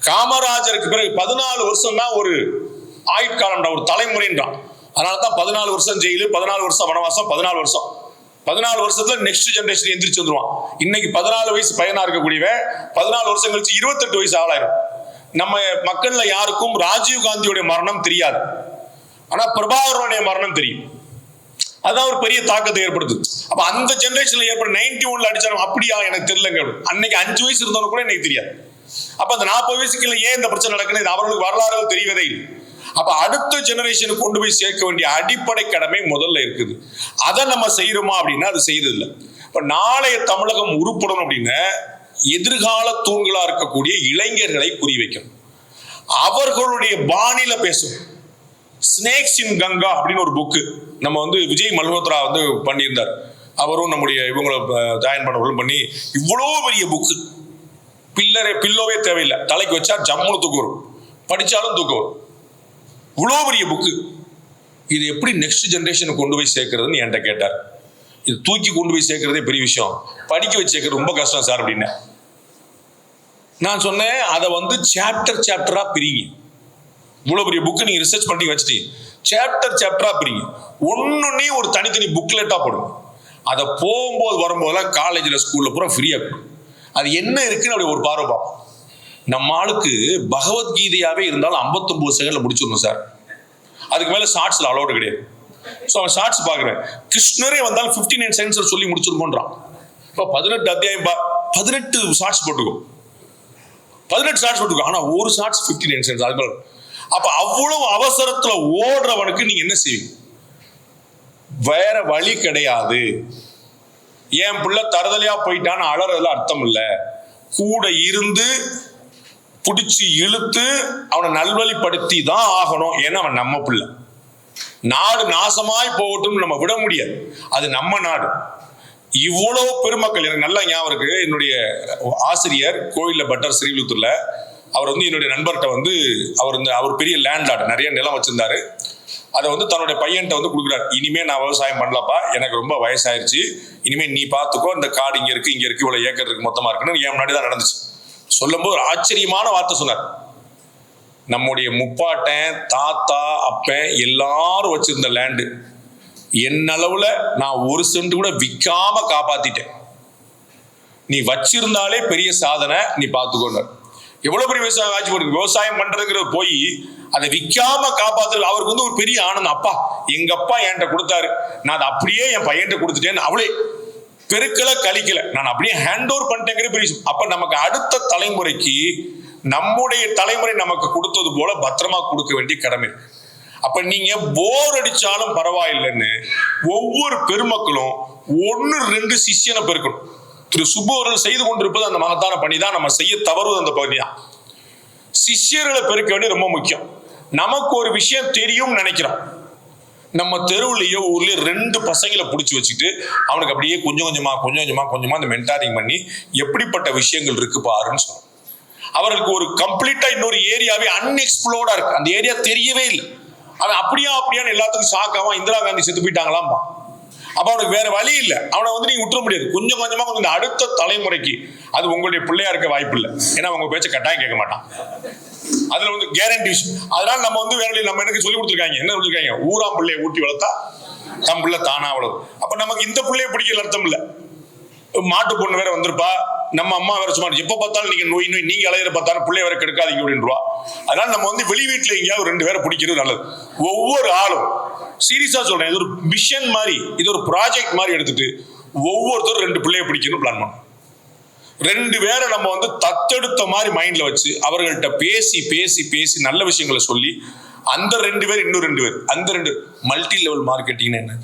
காமராஜருக்கு பிறகு 14 வருஷம் தான் ஒரு ஆயுட்காலம், ஒரு தலைமுறைன்றான். அதனாலதான் 14 வருஷம் ஜெயிலு, 14 வருஷம் வனவாசம், 14 வருஷம். 14 வருஷத்துல நெக்ஸ்ட் ஜெனரேஷன் எந்திரிச்சு வந்துருவான். இன்னைக்கு 14 வயசு பையனா இருக்கக்கூடியவன் 14 வருஷம் கழிச்சு 28 வயசு ஆளாயிரும். நம்ம மக்கள்ல யாருக்கும் ராஜீவ் காந்தியோட மரணம் தெரியாது, ஆனா பிரபாகரனுடைய மரணம் தெரியும். அதான் ஒரு பெரிய தாக்கத்தை ஏற்படுத்துது. அப்ப அந்த ஜெனரேஷன்ல ஏற்பட 91ல அடிச்சாலும் அப்படியா எனக்கு தெரியலங்க. அன்னைக்கு 5 வயசு இருந்தவனு கூட எனக்கு தெரியாது. அப்ப அந்த 40 வயசுக்குள்ள ஏன் இந்த பிரச்சனை நடக்குது, அவர்களுக்கு வரலாறு தெரியவதே இல்லை. அப்ப அடுத்த ஜெனரேஷனுக்கு கொண்டு போய் சேர்க்க வேண்டிய அடிப்படை கடமை முதல்ல இருக்குது. அதை நம்ம செய்யறோமா அப்படின்னா அது செய்யறது இல்லை. இப்ப நாளைய தமிழகம் உருப்படணும் அப்படின்னா எதிர்கால தூண்களா இருக்கக்கூடிய இளைஞர்களை புரிய வைக்கணும். அவர்களுடைய பாணியில பேசணும். ஸ்னேக்ஸ் இன் கங்கா அப்படின்னு ஒரு புக்கு நம்ம வந்து விஜய் மல்ஹோத்ரா வந்து பண்ணியிருந்தார். அவரும் நம்முடைய இவங்களை ஜாயின் பண்ணவர்களும் பண்ணி இவ்வளோ பெரிய புக்கு. பில்லோவே தேவையில்லை, தலைக்கு வச்சா ஜம்முன்னு தூக்கம் வரும், படிச்சாலும் தூக்கம் வரும். இவ்வளோ பெரிய புக்கு. இது எப்படி நெக்ஸ்ட் ஜெனரேஷனுக்கு கொண்டு போய் சேர்க்கறதுன்னு என்கிட்ட கேட்டார். இது தூக்கி கொண்டு போய் சேர்க்கறதே பெரிய விஷயம், படிக்க வச்சு சேர்க்கறது ரொம்ப கஷ்டம் சார் அப்படின்னு நான் சொன்னேன். அதை வந்து சாப்டரா பிரிங்க. இவ்வளோ பெரிய புக்கு நீங்க ரிசர்ச் பண்ணி வச்சுட்டு சாப்டரா பிரிங்க. ஒன்னொன்னையும் ஒரு தனித்தனி புக்லெட்டா போடுங்க. அதை போகும்போது வரும்போதெல்லாம் காலேஜில் ஸ்கூல்ல பூரா ஃப்ரீயா இருக்கும். அது என்ன இருக்குன்னு அப்படி ஒரு பார்வை பார்ப்போம். நம்ம ஆளுக்கு பகவத்கீதையாவே இருந்தாலும் 59 செகண்ட்ல முடிச்சிடணும் சார். அதுக்கு மேல ஷார்ட்ஸ்ல அலோடு கிடையாது. ஸோ அவன் ஷார்ட்ஸ் பார்க்குறேன். கிருஷ்ணரே வந்தாலும் 59 செகண்ட்ஸ் சொல்லி முடிச்சிருமோன்றான். இப்போ 18 அத்தியாயம் 18 ஷார்ட்ஸ் போட்டுக்கோ, 18 ஷார்ட்ஸ் போட்டுக்கோ. ஆனா ஒரு ஷார்ட்ஸ் 59 செகண்ட்ஸ். அது அப்ப அவ்வளவு அவசரத்துல ஓடுறவனுக்கு நீங்க என்ன செய்வீங்க? வேற வழி கிடையாது. என் பிள்ளை தருதலையா போயிட்டான்னு அழறதுல அர்த்தம் இல்லை. கூட இருந்து பிடிச்சி இழுத்து அவனை நல்வழிப்படுத்தி தான் ஆகணும். ஏன்னா அவன் நம்ம பிள்ளை. நாடு நாசமாய் போகட்டும் நம்ம விட முடியாது, அது நம்ம நாடு. இவ்வளவு பெருமக்கள் எனக்கு நல்லா ஞாபகம் இருக்கு. என்னுடைய ஆசிரியர் கோயில்ல பட்டர் ஸ்ரீவில்லிபுத்தூர்ல, அவர் வந்து என்னுடைய நண்பர்கிட்ட வந்து அவர் பெரிய லேண்ட்லார்டு, நிறைய நிலம் வச்சிருந்தாரு. அதை வந்து தன்னுடைய பையன்கிட்ட வந்து கொடுக்குறாரு. இனிமே நான் விவசாயம் பண்ணலப்பா, எனக்கு ரொம்ப வயசாயிருச்சு, இனிமே நீ பார்த்துக்கோ, இந்த காடு இங்க இருக்கு இவ்வளவு ஏக்கர் இருக்கு மொத்தமா இருக்குன்னு என் முன்னாடி தான் நடந்துச்சு. சொல்லும் போது ஒரு ஆச்சரியமான வார்த்தை சொன்னார். நம்முடைய முப்பாட்டன் தாத்தா அப்பன் எல்லாரும் வச்சிருந்த லேண்டு என்னளவுல நான் 1 சென்ட் கூட விற்காம காப்பாத்திட்டேன். நீ வச்சிருந்தாலே பெரிய சாதனை, நீ பார்த்துக்கோங்க. எவ்வளவு பெரிய விவசாயம் ஆட்சி போடுங்க. விவசாயம் பண்றதுங்கிற போய் அதை விற்காம காப்பாத்துறது அவருக்கு வந்து ஒரு பெரிய ஆனந்தம். அப்பா எங்க அப்பா என்கிட்ட கொடுத்தாரு, நான் அதை அப்படியே என் பையன்கிட்ட கொடுத்துட்டேன்னு அவளே பெருக்கல கழிக்கல, நான் அப்படியே ஹேண்ட் ஓவர் பண்ணிட்டேங்கிற பெரிய. அப்ப நமக்கு அடுத்த தலைமுறைக்கு நம்முடைய தலைமுறை நமக்கு கொடுத்தது போல பத்திரமா கொடுக்க வேண்டிய கடமை. அப்ப நீங்க போர் அடிச்சாலும் பரவாயில்லைன்னு ஒவ்வொரு பெருமக்களும் 1-2 சிஷ்யனை பெருக்கணும். திரு சுப்பு அவர்கள் செய்து கொண்டிருப்பது அந்த மகத்தான பணி தான். நம்ம செய்ய தவறுவது அந்த பணி தான். சிஷ்யர்களை பெருக்க வேண்டிய ரொம்ப முக்கியம். நமக்கு ஒரு விஷயம் தெரியும் நினைக்கிறான். நம்ம தெருவுலயோ ஊர்லயோ 2 பசங்களை பிடிச்சி வச்சுட்டு அவனுக்கு அப்படியே கொஞ்சம் கொஞ்சமா அந்த மென்டாரிங் பண்ணி எப்படிப்பட்ட விஷயங்கள் இருக்கு பாருன்னு சொல்லுவோம். அவர்களுக்கு ஒரு கம்ப்ளீட்டா இன்னொரு ஏரியாவே அன்எக்ஸ்ப்ளோர்டா இருக்கு, அந்த ஏரியா தெரியவே இல்லை. அவன் அப்படியான்னு எல்லாத்துக்கும் ஷாக் ஆவான். இந்திரா காந்தி செத்து போயிட்டாங்களாம்பா. அப்ப அவனுக்கு வேற வழி இல்லை, அவனை வந்து நீங்க விட்டுற முடியாது. கொஞ்சம் கொஞ்சமா கொஞ்சம் அடுத்த தலைமுறைக்கு அது உங்களுடைய பிள்ளையா இருக்க வாய்ப்பு இல்லை. ஏன்னா உங்க பேச்ச கட்டாயம் கேட்க மாட்டான். அதுல வந்து கேரண்டி. அதனால நம்ம வந்து வேற நம்ம எனக்கு சொல்லி கொடுத்துருக்காங்க, என்ன சொல்லிருக்காங்க, ஊராம் பிள்ளையை ஊட்டி வளர்த்தா தம் பிள்ளை தானா அவ்வளவு. அப்ப நமக்கு இந்த பிள்ளைய பிடிக்கல அர்த்தம் இல்ல. மாட்டு பொண்ணு வேற வந்திருப்பா, நம்ம அம்மா வேற சும்மா எப்ப பார்த்தாலும் நீங்க நோய் நோய் நீங்க அலையிற பார்த்தாலும் பிள்ளைய வேற கெடுக்காதீங்க அப்படின்றா. அதனால நம்ம வந்து வெளி வீட்டுல எங்கேயாவது 2 பேரை பிடிக்கிறது நல்லது. ஒவ்வொரு ஆளும் சீரியஸா சொல்றேன், இது ஒரு மிஷன் மாதிரி, இது ஒரு ப்ராஜெக்ட் மாதிரி எடுத்துட்டு ஒவ்வொருத்தரும் 2 பிள்ளைய பிடிக்கணும் பிளான் பண்ணணும். 2 பேரை நம்ம வந்து தத்தெடுத்த மாதிரி மைண்ட்ல வச்சு அவர்கள்ட்ட பேசி பேசி பேசி நல்ல விஷயங்களை சொல்லி அந்த 2 பேர் இன்னும் 2 பேர் அந்த 2 மல்டி லெவல் மார்க்கெட்டிங் என்ன,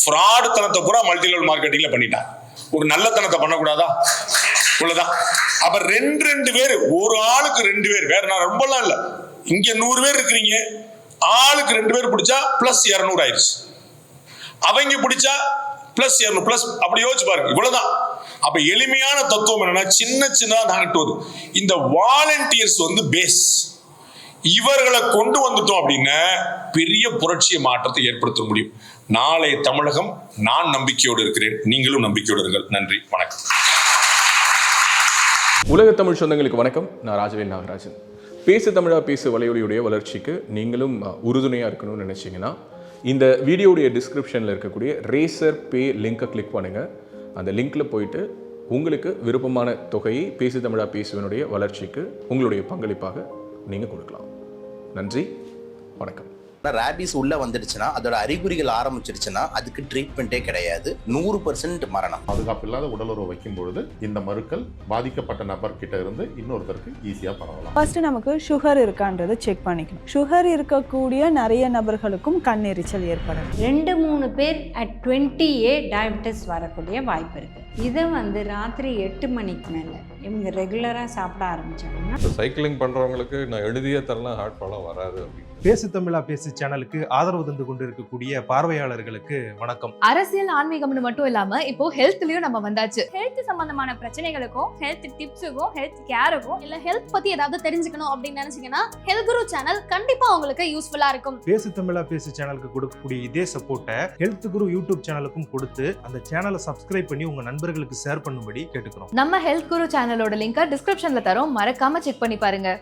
ஃப்ராடு தனத்தை பூரா மல்டி லெவல் மார்க்கெட்டிங்ல பண்ணிட்டான். ஒரு நல்ல தனத்தை பண்ணக்கூடாதா? உள்ளதான். அப்ப 2 பேர், ஒரு ஆளுக்கு 2 பேர், வேற நான் ரொம்பலாம் இல்ல, இங்க 100 பேர் இருக்கிறீங்க, ஆளுக்கு 2 பேர் பிடிச்சா பிளஸ் 200 ஆயிடுச்சு. அவங்க பிடிச்சா பிளஸ் 200 பிளஸ், அப்படி யோசிச்சு பாருங்க, இவ்வளவுதான். அப்ப எளிமையான தத்துவம் என்னன்னா, சின்ன சின்னதா தாங்கிட்டு இந்த வாலண்டியர்ஸ் வந்து பேஸ். இவர்களை கொண்டு வந்துட்டோம் அப்படின்னா பெரிய புரட்சிய மாற்றத்தை ஏற்படுத்த முடியும். நாளை தமிழகம், நான் நம்பிக்கையோடு இருக்கிறேன், நீங்களும் நம்பிக்கையோடு இருங்கள். நன்றி, வணக்கம். உலக தமிழ் சொந்தங்களுக்கு வணக்கம். நான் ராஜவேல் நாகராஜன். பேசு தமிழா பேசு வலையொலியுடைய வளர்ச்சிக்கு நீங்களும் உறுதுணையாக இருக்கணும்னு நினச்சிங்கன்னா இந்த வீடியோடைய டிஸ்கிரிப்ஷனில் இருக்கக்கூடிய ரேசர் பே லிங்கை கிளிக் பண்ணுங்கள். அந்த லிங்க்கில் போயிட்டு உங்களுக்கு விருப்பமான தொகையை பேசு தமிழா பேசுவனுடைய வளர்ச்சிக்கு உங்களுடைய பங்களிப்பாக நீங்கள் கொடுக்கலாம். நன்றி, வணக்கம். ரேபிஸ் உள்ள வந்துடுச்சுன்னா, அதோட அறிகுறிகள் ஆரம்பிச்சிருச்சுன்னா அதுக்கு ட்ரீட்மெண்ட்டே கிடையாது. 100% மரணம். பாதுகாப்பு இல்லாத உடலுறவு வைக்கும் பொழுது இந்த மருக்கள் பாதிக்கப்பட்ட நபர்கிட்ட இருந்து இன்னொருத்தருக்கு ஈஸியாக பரவலாம். ஃபர்ஸ்ட் நமக்கு சுகர் இருக்கான்றதை செக் பண்ணிக்கணும். சுகர் இருக்கக்கூடிய நிறைய நபர்களுக்கும் கண்ணெரிச்சல் ஏற்படும். 2-3 பேர் at 20A டயபெட்டிஸ் வரக்கூடிய வாய்ப்பு இருக்கு. இதை வந்து ராத்திரி 8 மணிக்கு மேலே இவங்க ரெகுலராக சாப்பிட ஆரம்பிச்சாங்கன்னா, சைக்கிளிங் பண்ணுறவங்களுக்கு நான் எழுதியே தரலாம், ஹார்ட் ப்ராப்ளம் வராது அப்படின்னு. பேசு தமிழா பேசு சேனலுக்கு ஆதரவு தந்து கொண்டிருக்கக்கூடிய பார்வையாளர்களுக்கு வணக்கம். அரசியல் ஆன்மீகம்னு மட்டும் இல்லாம இப்போ ஹெல்த்லயும் நம்ம வந்தாச்சு. ஹெல்த் சம்பந்தமான பிரச்சனைகளுக்கும், ஹெல்த் டிப்ஸுக்கும், ஹெல்த் கேருக்கும், இல்ல ஹெல்த் பத்தி ஏதாவது தெரிஞ்சுக்கணும் அப்படின்னு நினைச்சீங்கன்னா ஹெல்த் குரு சேனல் கண்டிப்பா உங்களுக்கு யூஸ்ஃபுல்லா இருக்கும். பேசு தமிழா பேசு சேனலுக்கு கொடுக்கக்கூடிய இதே சப்போர்ட்டை ஹெல்த் குரு யூடியூப் சேனலுக்கும் கொடுத்து அந்த சேனலை சப்ஸ்கிரைப் பண்ணி உங்க நண்பர்களுக்கு ஷேர் பண்ணும்படி கேட்டுக்கிறோம். நம்ம ஹெல்த் குரு சேனலோட லிங்கை டிஸ்கிரிப்ஷன்ல தரோம், மறக்காம செக் பண்ணி பாருங்க.